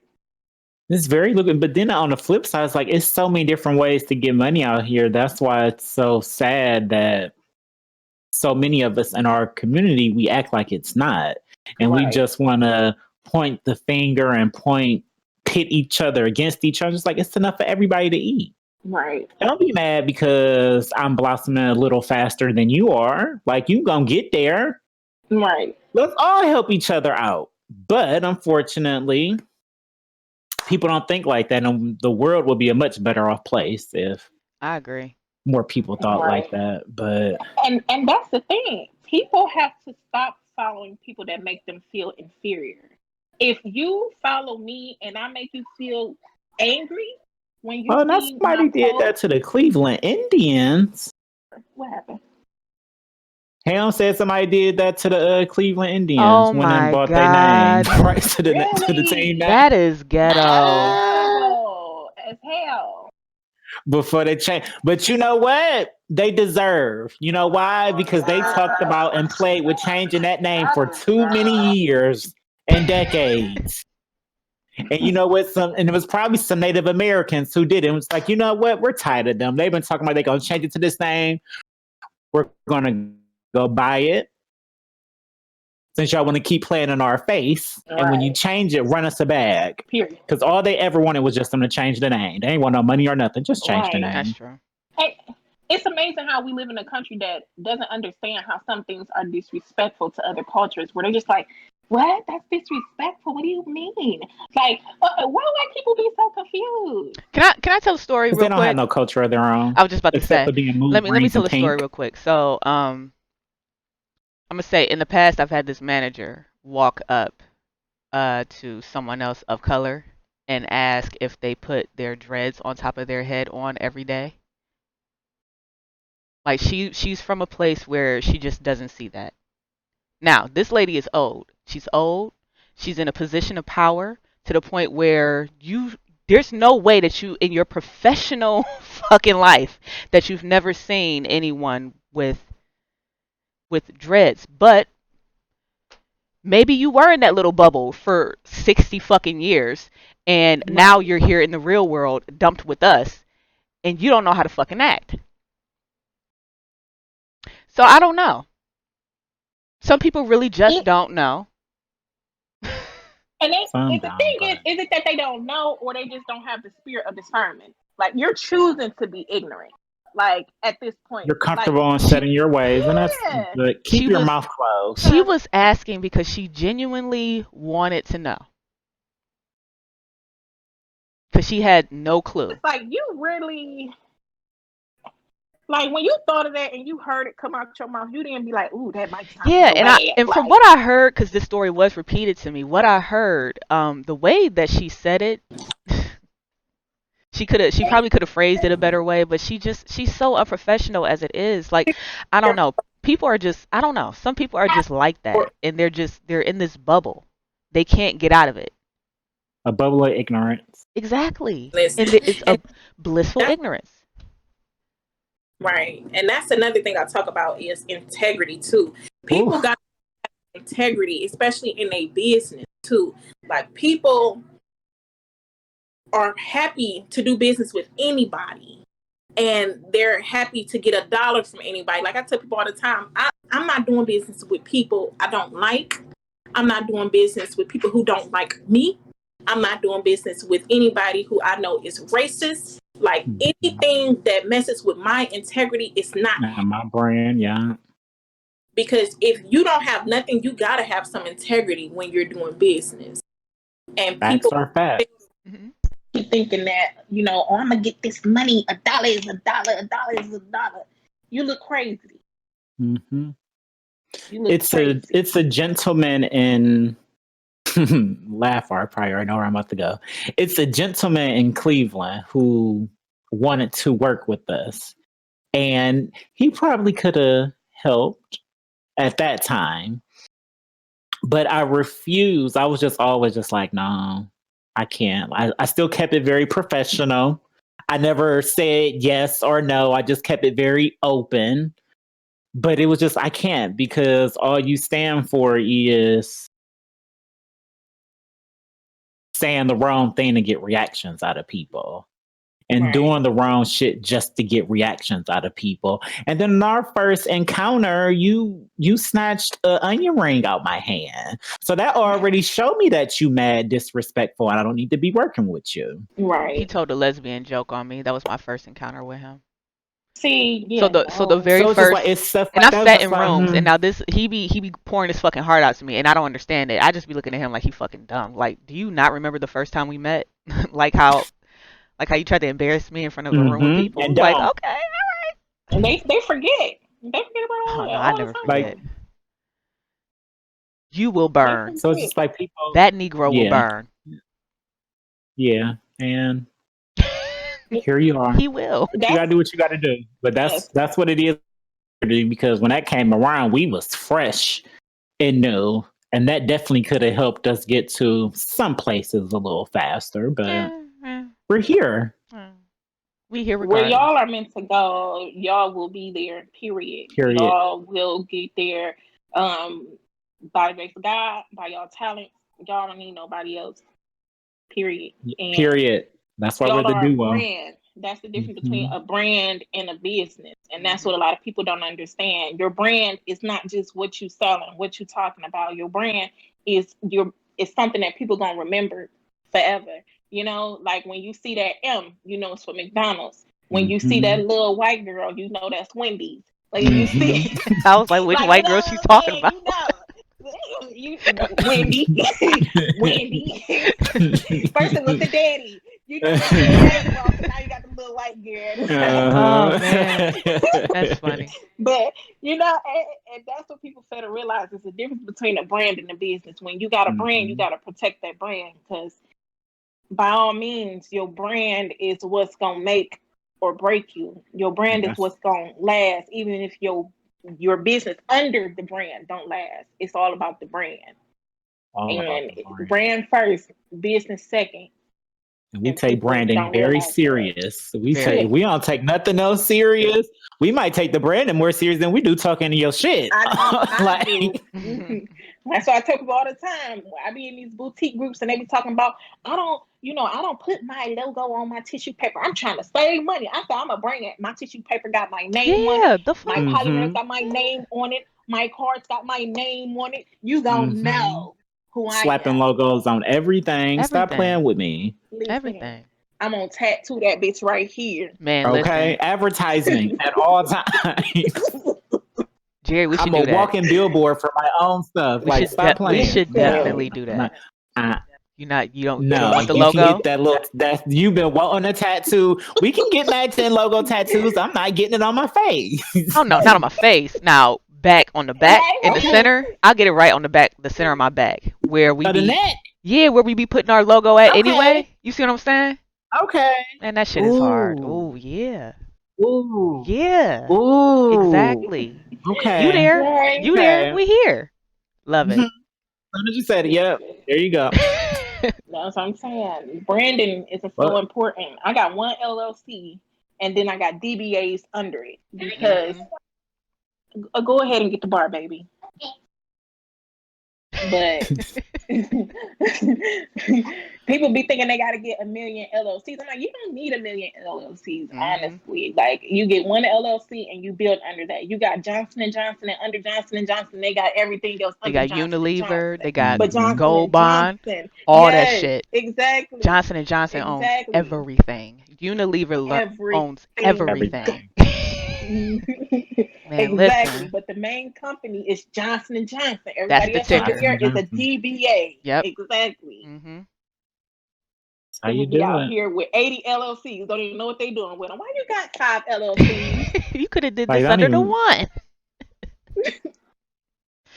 it's very lucrative. But then on the flip side, it's like it's so many different ways to get money out here. That's why it's so sad that so many of us in our community we act like it's not, and we right. just want to point the finger and pit each other against each other. It's like it's enough for everybody to eat. Right. Don't be mad because I'm blossoming a little faster than you are. Like you gonna get there. Right. Let's all help each other out. But unfortunately, people don't think like that, and the world would be a much better off place if I agree. more people thought like Right. that. But And that's the thing. People have to stop following people that make them feel inferior. If you follow me and I make you feel angry when you oh, now see my somebody did that post, to the Cleveland Indians. what happened? Ham said somebody did that to the Cleveland Indians. Oh Went and my bought their name God. right to the team Really? name. That is ghetto. Horrible as hell. Before they change. But you know what? They deserve. You know why? Because they talked about and played with changing that name for too many years and decades. And you know what? And it was probably some Native Americans who did it. It was like, you know what? We're tired of them. They've been talking about they're going to change it to this name. We're going to go buy it. Since y'all want to keep playing in our face. And when you Right. change it, run us a bag. Period. Because all they ever wanted was just them to change the name. They ain't want no money or nothing. Just change the Right. That's name. true. Hey, it's amazing how we live in a country that doesn't understand how some things are disrespectful to other cultures, where they're just like, what? That's disrespectful. What do you mean? Like, why do white people be so confused? Can I tell a story Because real they don't have quick? no culture of their own. I was just about to Except say. for being mood Let me rings tell and a story pink. real quick. So I'm gonna say in the past I've had this manager walk up to someone else of color and ask if they put their dreads on top of their head on every day. Like she's from a place where she just doesn't see that. Now, this lady is old. She's old. She's in a position of power to the point where there's no way that you in your professional fucking life that you've never seen anyone with dreads. But maybe you were in that little bubble for 60 fucking years, and now Right. you're here in the real world dumped with us, and you don't know how to fucking act. So I don't know. Some people really just It, don't know. and Some the thing down, but is it that they don't know or they just don't have the spirit of discernment? Like you're choosing to be ignorant. Like at this point, you're like comfortable in She setting your ways, and that's yeah, good. she Keep your was mouth closed. she was asking because she genuinely wanted to know. Because she had no clue. it's like you really like when you thought of that and you heard it come out your mouth, you didn't be like, "Ooh, that might sound a Yeah, little and bad." from Like what I heard, because this story was repeated to me, what I heard, the way that she said it, she probably could have phrased it a better way, but she's so unprofessional as it is. Like, I don't know. People are just, I don't know. Some people are just like that, and they're in this bubble. They can't get out of it. A bubble of ignorance. Exactly, Listen, and it's a and blissful that's ignorance. right. And that's another thing I talk about is integrity too. People Oof. got integrity, especially in a business too. Like people are happy to do business with anybody. And they're happy to get $1 from anybody. Like I tell people all the time, I'm not doing business with people I don't like. I'm not doing business with people who don't like me. I'm not doing business with anybody who I know is racist. Like anything that messes with my integrity is not My brand, yeah. because if you don't have nothing, you gotta have some integrity when you're doing business. And Facts people are facts. Hmm. keep thinking that, oh, I'm gonna get this money, $1 is $1, $1 is $1. You look crazy. Hmm. You look crazy. It's a gentleman in laugh or probably already know where I'm about to go. It's a gentleman in Cleveland who wanted to work with us, and he probably could have helped at that time, but I refused. I was just always just like, no, I can't. I still kept it very professional. I never said yes or no. I just kept it very open. But it was just I can't because all you stand for is saying the wrong thing to get reactions out of people and Right. doing the wrong shit just to get reactions out of people. And then in our first encounter, you snatched an onion ring out my hand. So that already showed me that you mad disrespectful and I don't need to be working with you. He Right. told a lesbian joke on me. That was my first encounter with him. See, So yeah, the no. very So it's just like first, it's stuff and like I've that. It's sat just in like, rooms, and now this he be pouring his fucking heart out to me, and I don't understand it. I just be looking at him like he fucking dumb. Like, do you not remember the first time we met? like how you tried to embarrass me in front of a room with and people? Like, don't. okay, And they forget. They forget about all oh no, that I all the never forget. Like, time. You will They burn. so it's forget. just like people, That Negro will yeah, burn. yeah. And here you are. He will. You gotta That's do what you gotta do. But yes. that's what it is because when that came around, we was fresh and new. And that definitely could have helped us get to some places a little faster, but Eh, eh, we're here. eh. We here Where regardless. y'all are meant to go, y'all will be there. Period. Period. Y'all will get there. Um, by the grace of God, by y'all talent. Y'all don't need nobody else. Period. And Period. That's why we're y'all the are a duo. brand. That's the difference between Hmm. a brand and a business. And that's Hmm. what a lot of people don't understand. Your brand is not just what you selling, what you talking about. Your brand is something that people gonna remember forever. Like when you see that M, it's for McDonald's. When you see Hmm. that little white girl, that's Wendy's. Like you Hmm. see, I was like, which like white girl she's what I'm talking saying, about? you Wendy, Wendy. First it was the daddy, the little daddy boss, and now you got the little white girl. Oh Uh-huh. man, that's funny. But and that's what people fail to realize is the difference between a brand and a business. When you got a brand, you Hmm. got to protect that brand because by all means, your brand is what's gonna make or break you. Your brand is That's what's gonna last, even if your business under the brand don't last. It's all about the brand. All about And the brand. brand first, business second. And we And take people branding don't very realize that. serious. Very. We don't take nothing else serious. We might take the branding more serious than we do talking to your shit. I know I Like, do. That's why I tell people all the time. I be in these boutique groups and they be talking about, I don't put my logo on my tissue paper. I'm trying to save money. I thought I'm gonna bring it. My tissue paper got my name on it. Yeah, the My fuck. polymers got my name on it. My cards got my name on it. You gonna mhm. know who I Slapping am. logos on everything. Stop Everything. playing with me. Listen, Everything. I'm gonna tattoo that bitch right here. Man, Okay? listen. Advertisement at all times. Jerry, we should I'm do a that. walking billboard for my own stuff. We Like, should stop we playing. should No. definitely do that. Uh, You don't No, want the you logo? can get that look. That you've been wanting a tattoo. We can get Max and logo tattoos. I'm not getting it on my face. Oh no, not on my face. Now back on the back in the Okay. center. I'll get it right on the back, the center of my back, where we For the be. neck. Yeah, where we be putting our logo at Okay. anyway. You see what I'm saying? Okay. Man, that shit is hard. Ooh. Oh yeah, Ooh. yeah, Ooh. exactly. Okay. You there? Right. You there? Okay. We here. Love it. As soon as you said it, yep. There you go. That's what I'm saying. Branding is so Well, important. I got one LLC and then I got DBAs under it because go ahead and get the bar, baby. But people be thinking they got to get a million LLCs. I'm like, you don't need a million LLCs, honestly. Like, you get one LLC and you build under that. You got Johnson and Johnson, and under Johnson and Johnson, they got everything else. They under got Johnson and Unilever. Johnson. They got But Johnson Gold and Bond. Johnson, All that yes, shit. exactly. Johnson and Johnson owns Exactly. everything. Unilever owns everything. Man, Exactly, listen. but the main company is Johnson and Johnson. That's Everybody the else under ticker. here is a Johnson. DBA. Yep. Exactly. How you People be out doing? here with 80 LLCs, don't even know what they doing with them. Why you got 5 LLCs? You could have did Like, this don't under the even one.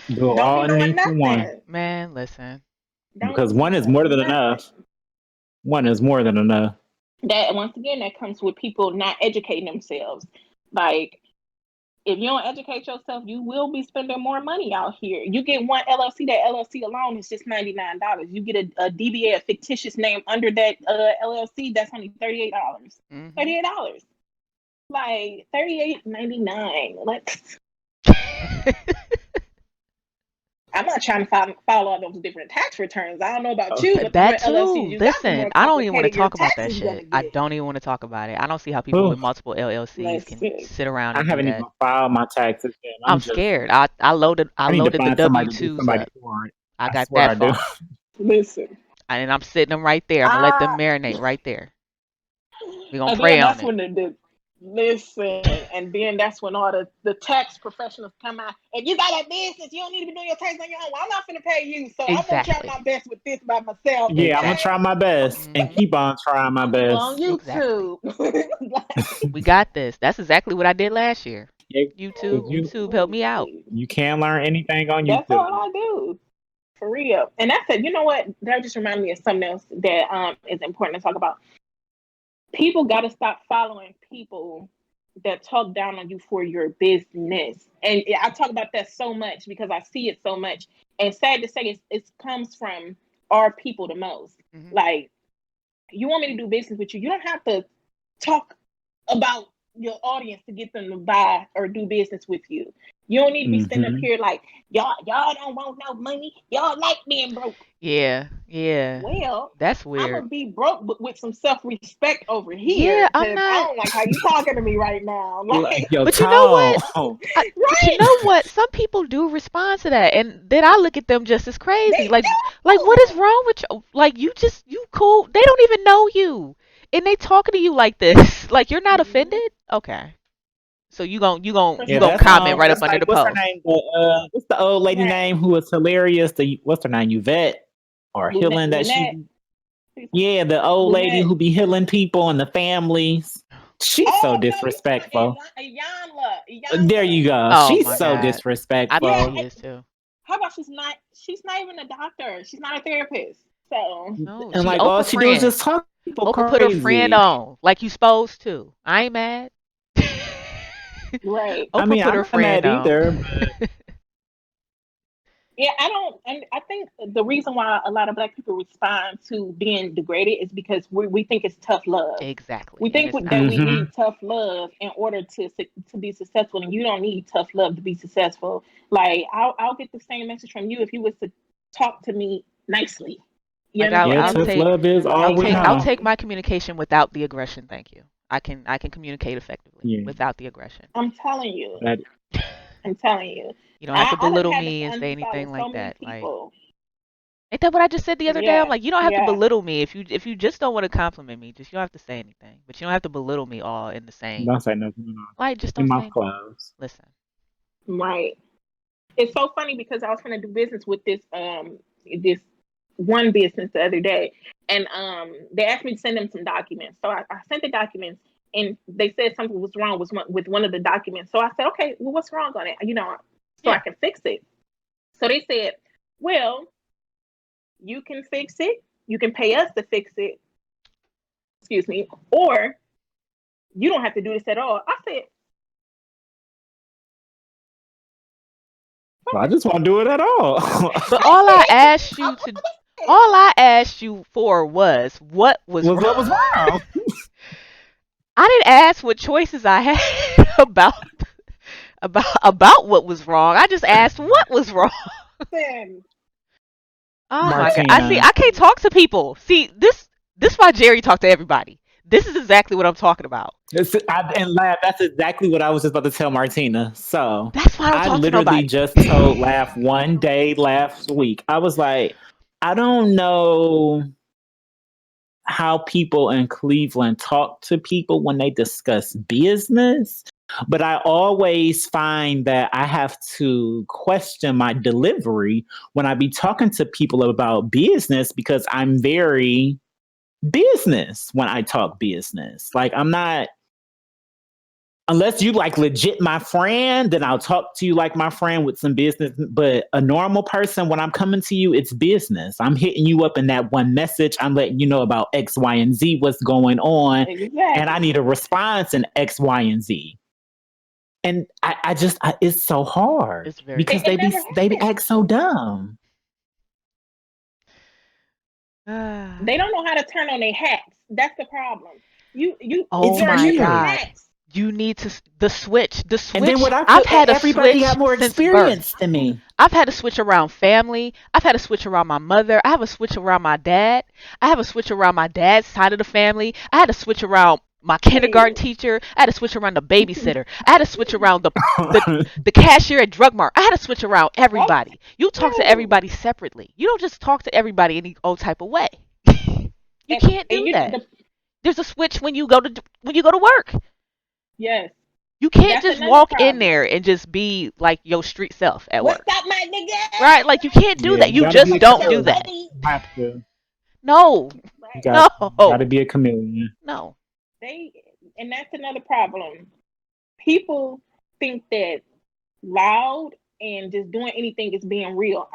do it Don't all be knowing underneath the one. nothing. Man, listen. Don't Because be one is knowing more than nothing. enough. One is more than enough. That once again, that comes with people not educating themselves. Like, if you don't educate yourself, you will be spending more money out here. You get one LLC, that LLC alone is just $99. You get a DBA, a fictitious name under that LLC, that's only $38. $38. Like $38.99. Let's. I'm not trying to file all those different tax returns. I don't know about you, but That the more LLCs too. you got, the Listen, more I don't even want to complicated your talk about that taxes gonna shit. I get. don't even want to talk about it. I don't see how people Oof. with multiple LLCs can Listen, sit around I and do haven't that. even filed my taxes yet. I'm scared. I loaded I need to the find somebody to do W-2s somebody up. for it. I I got swear I that do. far. listen. And I'm sitting them right there. I'm gonna let them marinate right there. We're gonna And pray then on that's it. when listen, and then that's when all the tax professionals come out. If you got a business, you don't need to be doing your tax on your own. Well, I'm not gonna pay you, so I'm gonna try Exactly. my best with this by myself. Yeah, I'm gonna Okay? try my best and keep on trying my I'm gonna go on best. YouTube. We got this. That's exactly what I did last year. Yeah, YouTube helped me out. you can't learn anything on That's all YouTube. I do. For real. And I said, you know what? That just reminded me of something else that is important to talk about. People got to stop following people that talk down on you for your business. And I talk about that so much because I see it so much. And sad to say, it comes from our people the most. Like, you want me to do business with you, you don't have to talk about your audience to get them to buy or do business with you. You don't need to be standing up here like, y'all don't want no money. Y'all like being broke. Yeah. Well, That's I'm weird. gonna be broke, but with some self-respect over here. Yeah, I'm Because not. I don't like how you talking to me right now. Like, Yo, But you know what? tone. But you right? know what? Some people do respond to that, and then I look at them just as crazy. They Like do. what is wrong with you? Like you cool? They don't even know you, and they talking to you like this. Like you're not offended? Okay. So you gon' Yeah, comment right up that's under like the what's her post. name? What's the old lady name who was hilarious? What's her name? Yvette or healing that Lynette. Yeah, the old lady Lynette. who be healing people and the families. She's so disrespectful. Iyanla. There you go. Oh She's my so God. disrespectful. I think she is too. How about she's not even a doctor. She's not a therapist. So No, And she like all Oprah she do is friend. just talk to people Oprah put her friend crazy. on like you supposed to. I ain't mad. right. Oprah I mean, put I'm her not friend mad on. either. But Yeah, I don't, and I think the reason why a lot of Black people respond to being degraded is because we think it's tough love. Exactly, We and think it's that not. we Hmm. need tough love in order to be successful, and you don't need tough love to be successful. Like I'll get the same message from you if you was to talk to me nicely. Like Yeah, You I'll tough take understand? love is all we I'll know. take my communication without the aggression. Thank you. I can communicate effectively Yeah, without the aggression. I'm telling you. that I'm telling you. You don't have to I done belittle had me to and say unfollow anything so like many that. Like, people. ain't that what I just said the other day? I'm Yeah, like, you don't have to yeah. belittle me if you just don't want to compliment me. Just you don't have to say anything, but you don't have to belittle me all in the same. don't say nothing Like, just in don't my say anything. clothes. Listen. Right. It's so funny because I was going to do business with this one business the other day, and they asked me to send them some documents. So I sent the documents, and they said something was wrong with one of the documents. So I said, okay, well, what's wrong on it? So I Yeah. can fix it. So they said, well, you can fix it. You can pay us to fix it. Excuse me, or you don't have to do this at all. I said, Well, I just want to do it at all. But I said, all I asked you for was what was Was wrong. what was wrong? I didn't ask what choices I had about what was wrong. I just asked what was wrong. listen, Oh my God. I see Martina. I can't talk to people. See, this why Jerry talked to everybody. This is exactly what I'm talking about. And Lab, that's exactly what I was just about to tell Martina. So That's why I don't I talk to literally nobody. just told Laugh one day last week. I was like, I don't know how people in Cleveland talk to people when they discuss business, but I always find that I have to question my delivery when I be talking to people about business because I'm very business when I talk business. Like I'm not unless you like legit my friend, then I'll talk to you like my friend with some business. But a normal person, when I'm coming to you, it's business. I'm hitting you up in that one message. I'm letting you know about X, Y, and Z, what's going on. And I exactly. need a response in X, Y, and Z. And it's so hard It's very because It hard. never they be happens. act so dumb. They don't know how to turn on their hats. That's the problem. Oh It's There are my different weird. God. hats. You need to the switch. The And then switch. what I feel, I've had a everybody switch got more since birth. experience than me. I've had to switch around family. I've had to switch around my mother. I have a switch around my dad. I have a switch around my dad's side of the family. I had to switch around my kindergarten Hey, teacher. I had to switch around the babysitter. I had to switch around the the cashier at Drug Mart. I had to switch around everybody. You talk to oh, everybody separately. You don't just talk to everybody any old type of way. You and, can't and do you know that. There's a switch when you go to work. yes, You can't that's just another walk in problem. there and just be like your street self at What's work. up, my Right? Like you nigga? can't do Yeah, that. you You gotta be just a What's don't up, do chameleon. that. buddy? You have to. No. You Right. got to No. be a chameleon. No. They and that's another problem. People think that loud and just doing anything is being real.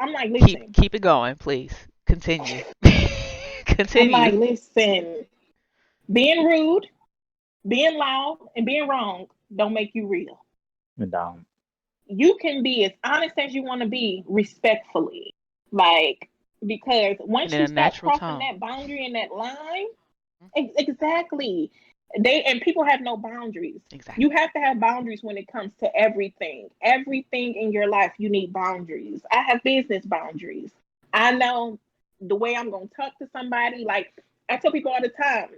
Keep it going, please. Continue. I'm Continue. like, listen, being rude, being loud, and being wrong don't make you real. And You can be as honest as you want to be respectfully. Like, because And once in you a start natural crossing tone. that boundary and that line, exactly. And people have no boundaries. You Exactly. have to have boundaries when it comes to everything. Everything in your life, you need boundaries. I have business boundaries. I know the way I'm going to talk to somebody. Like, I tell people all the time,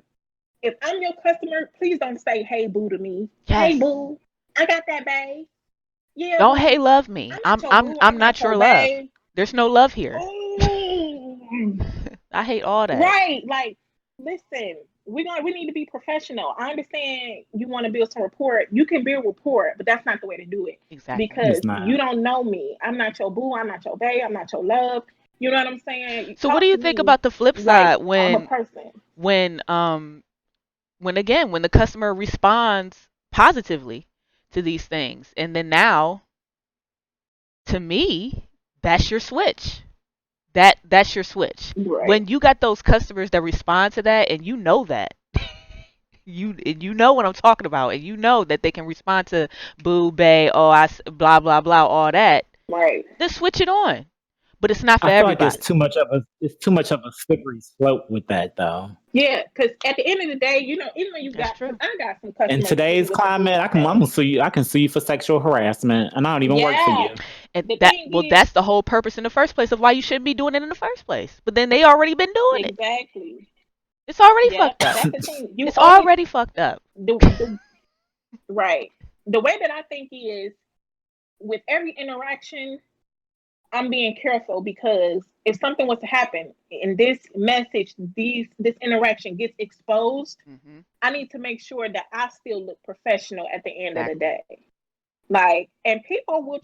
if I'm your customer, please don't say, hey, boo to me. Hey, Yes. boo, I got that, babe. Yeah, Don't hate boo. love me. I'm not your boo. I'm I'm not not your your love. babe. There's no love here. Oh, I hate all that. right. Like, listen, we need to be professional. I understand you want to build some rapport. You can build rapport, but that's not the way to do it Exactly. because it's you not. don't know me. I'm not your boo. I'm not your babe. I'm not your love. You know what I'm saying? You So what do talk you to think me about the flip like side I'm a person. when when the customer responds positively to these things and then now to me that's your switch. That's your switch. Right. When you got those customers that respond to that and you know that you know what I'm talking about and you know that they can respond to boo bay blah blah blah all that, Right. then switch it on. but it's not for I feel like everybody. it's too much of a slippery slope with that though. Yeah, because at the end of the day, even though you That's got, true. cause I got some In customers today's with the climate, I'm thing. gonna sue you. I can sue you for sexual harassment, and I don't even work for Yeah, you. And the thing is, that's the whole purpose in the first place of why you shouldn't be doing it in the first place. But then they already been doing it. exactly. It's already Yeah, fucked up. that's the thing. You It's always already fucked up. the right. The way that I think is with every interaction, I'm being careful because if something was to happen and this message, this interaction gets exposed, Hmm. I need to make sure that I still look professional at the end of the Exactly. day. Like, and people will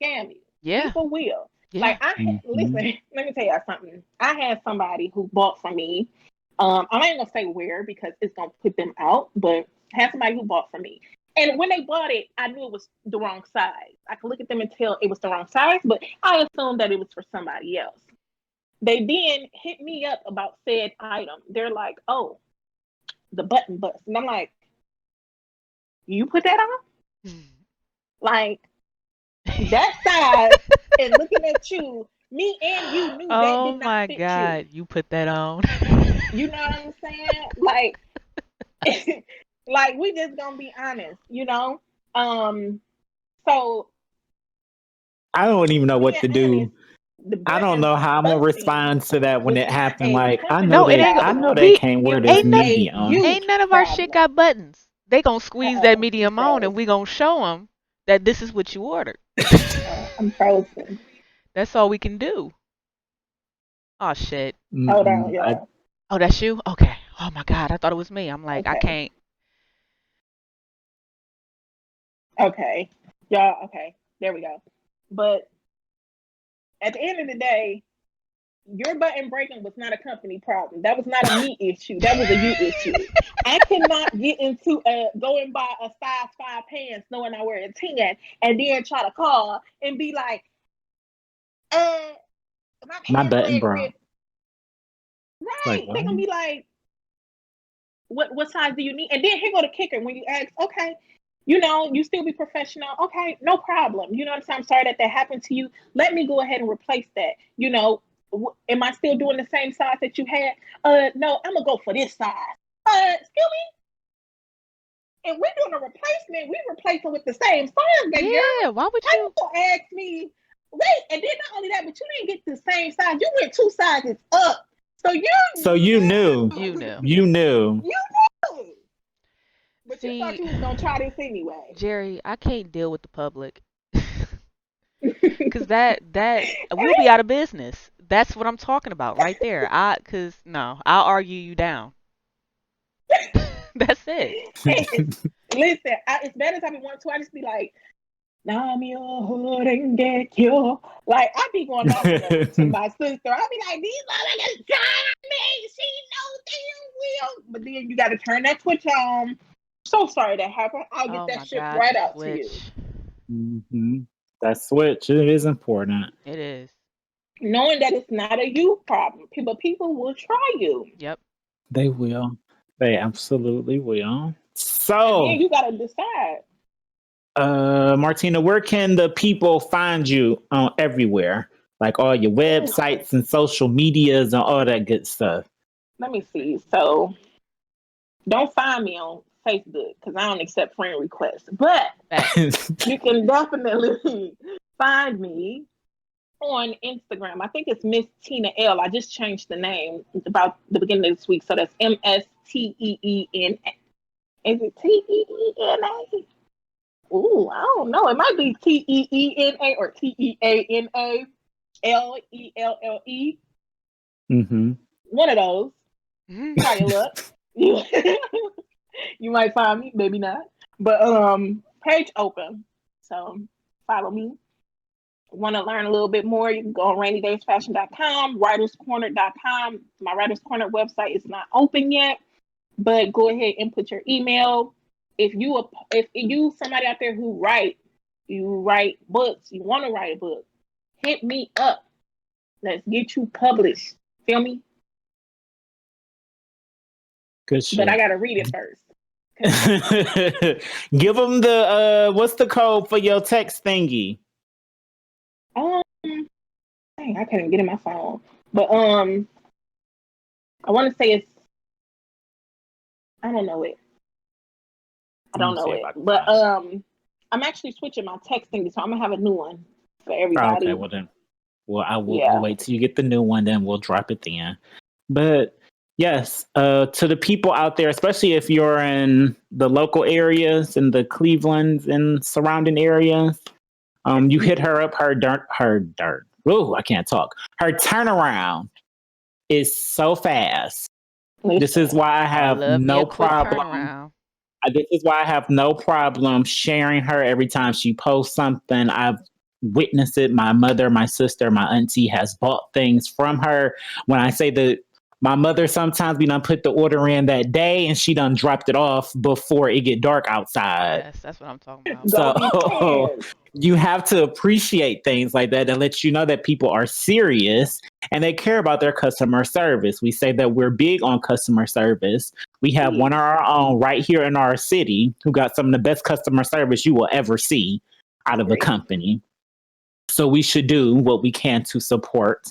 scam you. Yeah. People will. Yeah. Like, listen. Mhm. Let me tell you something. I had somebody who bought from me. I ain't gonna say where because it's gonna put them out, but I had somebody who bought from me. And when they bought it, I knew it was the wrong size. I could look at them and tell it was the wrong size, but I assumed that it was for somebody else. They then hit me up about said item. They're like, "Oh, the button bust," and I'm like, "You put that on?" Like that size and looking at you, me and you knew that Oh did not my fit you. God, you put that on. You know what I'm saying? Like, like we just gonna be honest, you know. So I don't even know what being to honest, do. the I don't button know how I'm gonna busting respond to that when was it not happened. a Like No, it company ain't. I know they problem. We can't wear It this was ain't a medium. you ain't none of our shit problem. got buttons. They gonna squeeze that I'm medium on, and frozen. we gonna show them that this is what you ordered. I'm frozen. That's all we can do. Oh shit. Hold on, Mm-mm. y'all. Oh, that's you? Okay. Oh my God, I thought it was me. I'm like, I Okay. can't. Okay. Y'all, okay. There we go. But at the end of the day, your button breaking was not a company problem. That was not a me issue. That was a you issue. I cannot get into go and buy a size 5 pants knowing I wear a 10 and then try to call and be like, uh, my My pants button leg broke. ripped. Like Right. They're what? gonna be like, what size do you need? And then here go the kicker when you ask, okay, you still be professional. Okay, no problem. You know what I'm saying? I'm sorry that happened to you. Let me go ahead and replace that. Am I still doing the same size that you had? No, I'm gonna go for this size. Excuse me. If we're doing a replacement, we replace it with the same size, baby girl. Yeah. Why would How you you? gonna ask me? Wait, and then not only that, but you didn't get the same size. You went 2 sizes up. So you So you knew. You knew. knew. You knew. You knew. But you thought See, you was gonna try this anyway. Jerry, I can't deal with the public. Cause that we'll be out of business. That's what I'm talking about right there. Cause no, I'll argue you down. That's it. Listen, as bad as I be wanting to, I just be like, "Nah, me your hood and get you." Like I be going off to my sister. I be like, "These motherfuckers trying me. She knows they will." But then you got to turn that switch on. So sorry that happened. I'll get Oh that my shit God, right the out to you. switch. hmm That switch, it is important. It is. Knowing that it's not a you problem. People will try you. Yep. They will. They absolutely will. And then So, you gotta decide. Martina, where can the people find you on everywhere? Like all your Ooh, websites and social medias and all that good stuff. let me see. So don't find me on Facebook because I don't accept friend requests. But Facts. you can definitely find me on Instagram. I think it's Miss Teena Elle. I just changed the name about the beginning of this week. So that's MSTEENA. Is it TEENA? Ooh, I don't know. It might be TEENA or TEANALELLE. hmm One of those. Mhm. Try your luck. You might find me, maybe not. But page open. So follow me. Want to learn a little bit more, you can go on rainydaysfashion.com, writerscorner.com. My Writers Corner website is not open yet, but go ahead and put your email. If you somebody out there you write books, you want to write a book, hit me up. Let's get you published. Feel me? Good But I shit. gotta read it first. Give them the what's the code for your text thingy? Um, Dang, I can't even get in my phone. But I want to say it's. I don't know it. I Let don't me know see if it. I can But find it. I'm actually switching my texting, so I'm gonna have a new one for Oh, okay, everybody. well then, well we'll Yeah. wait till you get the new one, then we'll drop it then. But yes, to the people out there, especially if you're in the local areas, in the Cleveland and surrounding areas, you hit her up. Her dirt. Oh, I can't talk. Her turnaround is so fast. This is Listen, why I I have love me a no quick problem. turnaround. This is why I have no problem sharing her every time she posts something. I've witnessed it. My mother, my sister, my auntie has bought things from her. When I say that my mother sometimes we done put the order in that day and she done dropped it off before it get dark outside. Yes, that's what I'm talking about. don't be So playing. you have to appreciate things like that lets you know that people are serious and they care about their customer service. We say that we're big on customer service. We have one of our own right here in our city who got some of the best customer service you will ever see out of a Agree. company. So we should do what we can to support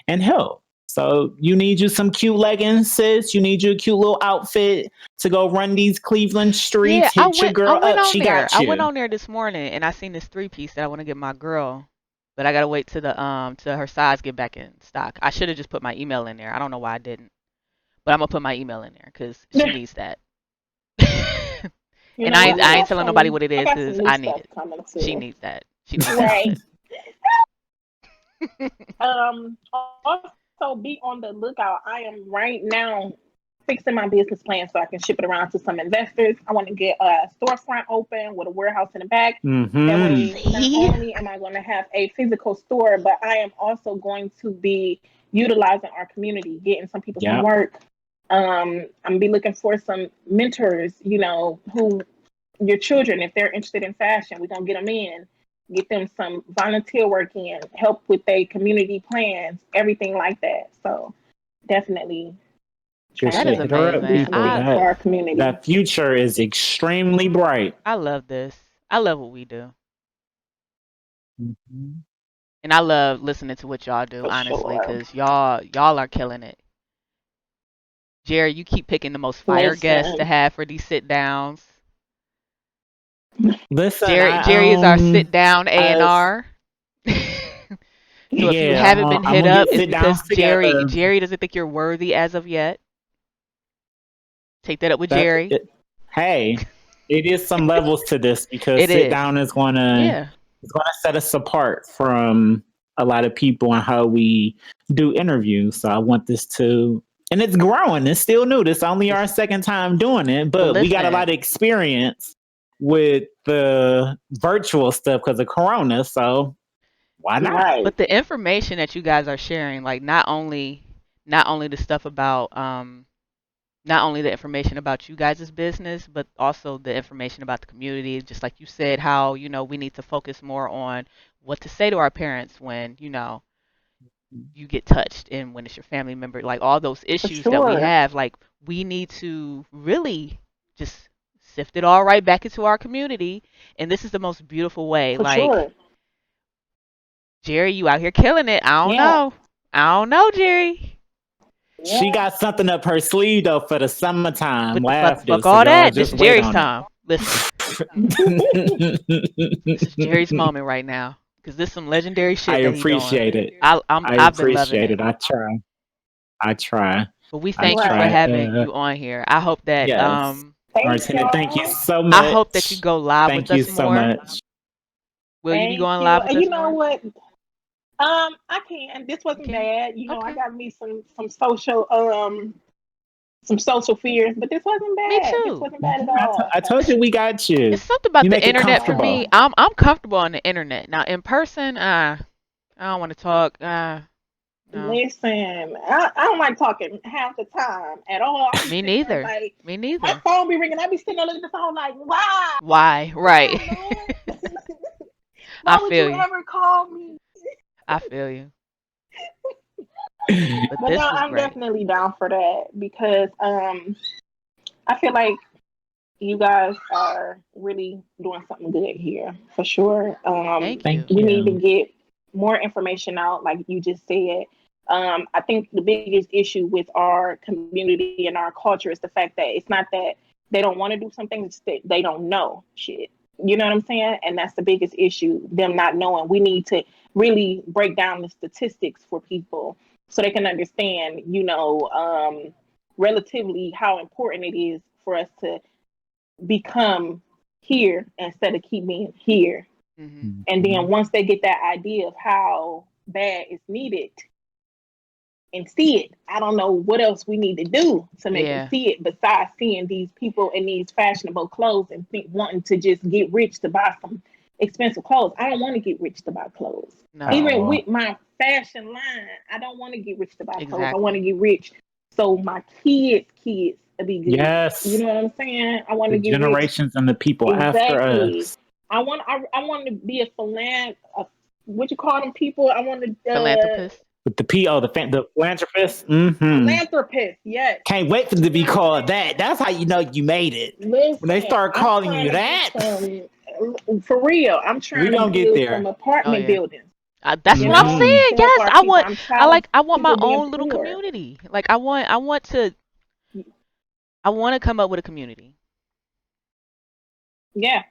and help. So you need you some cute leggings, sis. You need you a cute little outfit to go run these Cleveland Yeah, streets. I Hit your went I girl went up. on She there. got I went you. on there this morning and I seen this 3-piece that I want to get my girl. But I gotta wait till to her size get back in stock. I should have just put my email in there. I don't know why I didn't. But I'm gonna put my email in there because she needs that. You And know I what? ain't I ain't telling nobody what it I is got some because new I need stuff it. coming She too. needs that. She needs that Right. outfit. Also be on the lookout. I am right now fixing my business plan so I can ship it around to some investors. I want to get a storefront open with a warehouse in the back. That way, not See? only am I going to have a physical store, but I am also going to be utilizing our community, getting some people some Yep. work. I'm gonna be looking for some mentors, who your children, if they're interested in fashion, we're gonna get them in, get them some volunteer work in, help with their community plans, everything like that. So definitely Good trying That is shit. to Hit her up, do amazing. some people. things for our community. That future is extremely bright. I love this. I love what we do. Mhm. And I love listening to what y'all do, For honestly, sure. because y'all are killing it. Jerry, you keep picking the most fire guests to Listen, have for these sit downs. Listen, Jerry is our sit down I A&R. So if you yeah, haven't been I'm hit gonna up, get it's sit downs because Jerry together. Jerry doesn't think you're worthy as of yet. Take that up with That Jerry. hey, it is some levels to this because It sit is. down is gonna Yeah. it's gonna set us apart from a lot of people and how we do interviews. So I want this to, and it's growing. It's still new. This is only our It's, second time doing it, but but we got a lot listen, of experience with the virtual stuff because of Corona. So why not? right. but the information that you guys are sharing, like not only the stuff about not only the information about you guys' business, but also the information about the community. Just like you said, how, we need to focus more on what to say to our parents when, you get touched and when it's your family member, like all those For issues that we sure. have, like we need to really just sift it all right back into our community. And this is the most beautiful way. For Like, sure. Jerry, you out here killing it. I don't Yeah. know. I don't know, Jerry. She Yeah. got something up her sleeve though for the summertime But the laugh do. fuck So all y'all that. This just is wait Jerry's on time. Listen, this is it. Jerry's moment right now because this is some legendary I shit that he doing. appreciate it. I I've been loving appreciate it. it. I try. I try. But we I thank you for try. Right. having you on here. I hope that Yes. Thank Martina, thank you y'all. so I hope that you much. go live with Thank you us so more. much. Will you be Thank going you. live with And you us know more? what? I can. This You wasn't can? bad. I Okay. got me some social fears, but this wasn't Me bad. This too. wasn't bad at all. I told you we got you. It's something about You the make it internet for comfortable. me. So I'm comfortable on the internet. Now in person, I don't want to talk. No. listen, I don't like talking half the time at all. I be Me sitting there neither. like Me my neither. phone be ringing. I be sitting there looking at the phone like, why? Why? Right. Why, man? I Why would feel you you. ever call me? I feel you. But But no, this was I'm great. definitely down for that because I feel like you guys are really doing something good here for sure. Thank Thank you. We need to you. get more information out, like you just said. I think the biggest issue with our community and our culture is the fact that it's not that they don't want to do something, it's that they don't know shit. You know what I'm saying? And that's the biggest issue, them not knowing. We need to really break down the statistics for people so they can understand, relatively how important it is for us to become here instead of keep being here. Mm-hmm. And then once they get that idea of how bad it's needed and see it, I don't know what else we need to do to make them see it besides seeing these people in these fashionable clothes and wanting to just get rich to buy some expensive clothes. I don't want to get rich to buy clothes. No. Even with my fashion line, I don't want to get rich to buy clothes. I want to get rich so my kids will be good. Yes. You know what I'm saying? I want to get generations rich. and the people after us. I want to be a what you call them people? I want to philanthropist. With the the philanthropist. Mm-hmm. Philanthropist, yes. Can't wait for them to be called that. That's how you know you made it. Listen, when they start calling you that. For real, I'm trying to build some apartment buildings. That's what I'm saying. Yes, I want my own little community. Like I want to come up with a community. Yeah,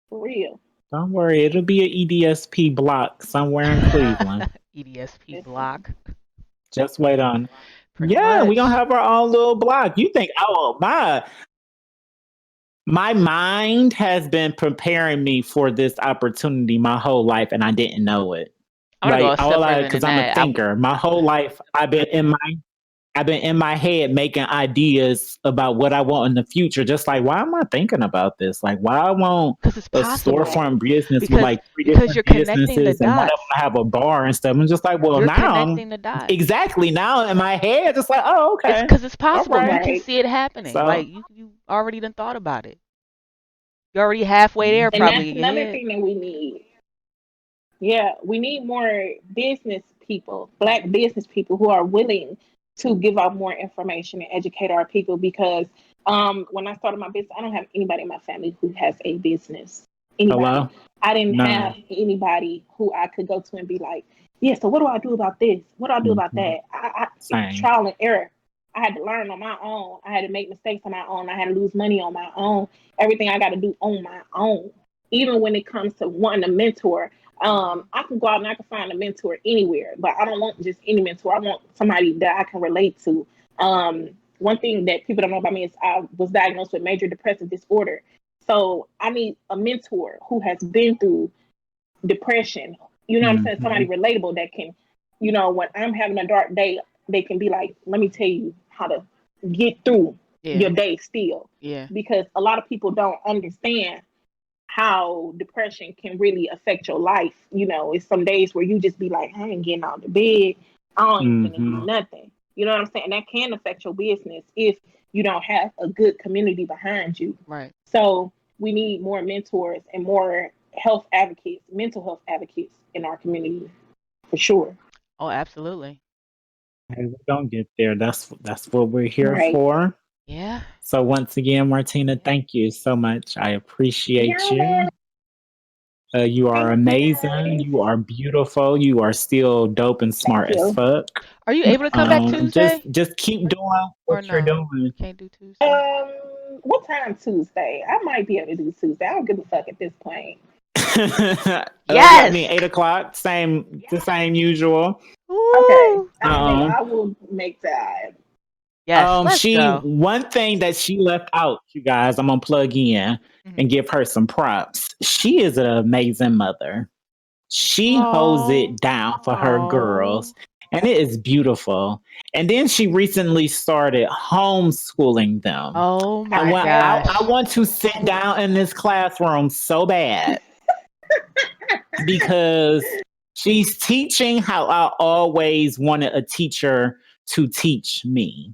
for real. Don't worry, it'll be an EDSP block somewhere in Cleveland. EDSP block. Just wait on. We're gonna have our own little block. You think, my mind has been preparing me for this opportunity my whole life, and I didn't know it. Because I'm a thinker. My whole life, I've been in my head making ideas about what I want in the future. Just like, why am I thinking about this? Like, why I want a storefront business with like 3 different businesses and one of them have a bar and stuff. I'm just like, well, now exactly now in my head, just like, oh, okay. Because it's possible. You can see it happening. So, like you already done thought about it. You're already halfway there, probably. And that's another thing that we need. Yeah, we need more business people, Black business people who are willing to give out more information and educate our people, because when I started my business, I don't have anybody in my family who has a business. Hello? I didn't have anybody who I could go to and be like, yeah, so what do I do about this? What do I do about that? It's trial and error. I had to learn on my own. I had to make mistakes on my own. I had to lose money on my own. Everything I got to do on my own. Even when it comes to wanting a mentor, I can go out and I can find a mentor anywhere, but I don't want just any mentor. I want somebody that I can relate to. One thing that people don't know about me is I was diagnosed with major depressive disorder. So I need a mentor who has been through depression. You know what I'm saying? Somebody relatable that can, when I'm having a dark day, they can be like, let me tell you how to get through your day still. Yeah. Because a lot of people don't understand how depression can really affect your life. It's some days where you just be like, I ain't getting out of bed. I don't even do nothing. You know what I'm saying? And that can affect your business if you don't have a good community behind you. Right. So we need more mentors and more mental health advocates in our community, for sure. Oh, absolutely. Hey, we don't get there. That's what we're here for. Yeah. So once again, Martina, thank you so much. I appreciate you. You are amazing. You are beautiful. You are still dope and smart as fuck. Are you able to come back Tuesday? Just keep doing what you're doing. Can't do Tuesday. What time Tuesday? I might be able to do Tuesday. I don't give a fuck at this point. Yes. 8:00. The same usual. Okay. I will make time. Yes. One thing that she left out, you guys, I'm gonna plug in and give her some props. She is an amazing mother. She holds it down for her girls, and it is beautiful. And then she recently started homeschooling them. Oh my gosh. I want to sit down in this classroom so bad because she's teaching how I always wanted a teacher to teach me.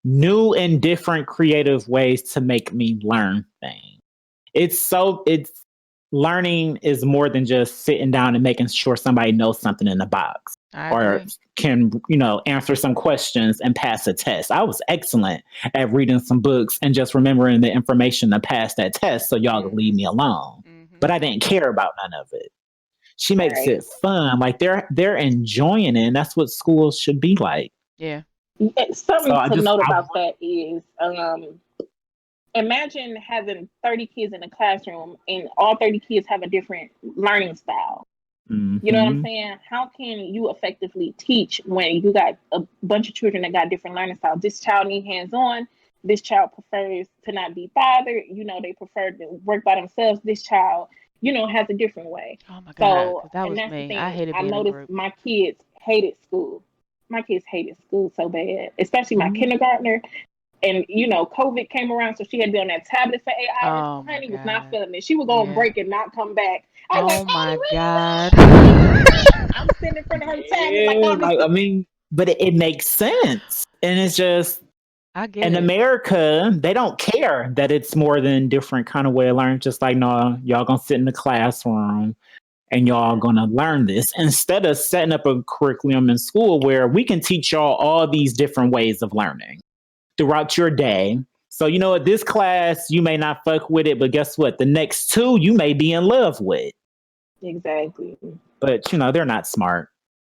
New and different creative ways to make me learn things. It's learning is more than just sitting down and making sure somebody knows something in the box or can, answer some questions and pass a test. I was excellent at reading some books and just remembering the information to pass that test so y'all could leave me alone. But I didn't care about none of it. She makes Right. it fun. Like they're enjoying it, and that's what schools should be like. Yeah. Something to note I about that is imagine having 30 kids in a classroom and all 30 kids have a different learning style. You know what I'm Mhm. saying? How can you effectively teach when you got a bunch of children that got different learning styles? This child needs hands-on. This child prefers to not be bothered. They prefer to work by themselves. This child, has a different way. Oh my God, So, because that and was that's the me. I thing. hated I being in noticed group. my kids hated school. My kids hated school so bad, especially my Mhm. kindergartner. And COVID came around, so she had to be on that tablet for 8 hours. Oh my Honey was not God. feeling it. She would go on Yeah. break and not come back. I was Oh like, Eddie, my God. really? I'm sitting in front of her tablet like, Yeah, oh, this like is I mean, but it makes sense, and it's just I get in it. America they don't care that it's more than different kind of way of learning. Just like, no, y'all gonna sit in the classroom and y'all gonna learn this instead of setting up a curriculum in school where we can teach y'all all these different ways of learning throughout your day. So you know what, this class you may not fuck with it, but guess what? The next two you may be in love with. exactly. But they're not smart.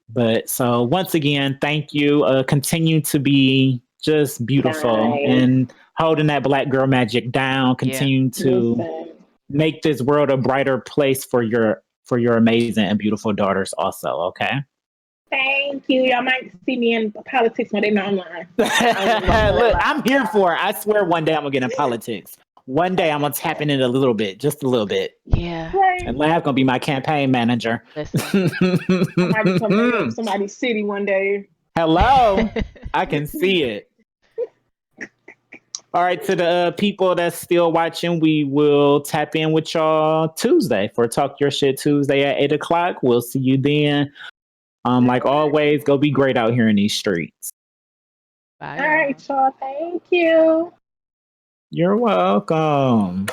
But so once again, thank you. Continue to be just beautiful Guys, and holding that black girl magic down. Yeah. Continue to listen. make this world a brighter place for your amazing and beautiful daughters also, okay? Thank you. Y'all might see me in politics when they're not online. Look, I'm here for it. I swear one day I'm gonna get in politics. One day I'm gonna tap in it a little bit, just a little bit. Yeah. Right. And Lav gonna be my campaign manager. Listen. I might become mayor of somebody's city one day. Hello. I can see it. All right, to the people that's still watching, we will tap in with y'all Tuesday for Talk Your Shit Tuesday at 8:00. We'll see you then. Like always, go be great out here in these streets. Bye, All y'all. right, y'all. Thank you. You're welcome.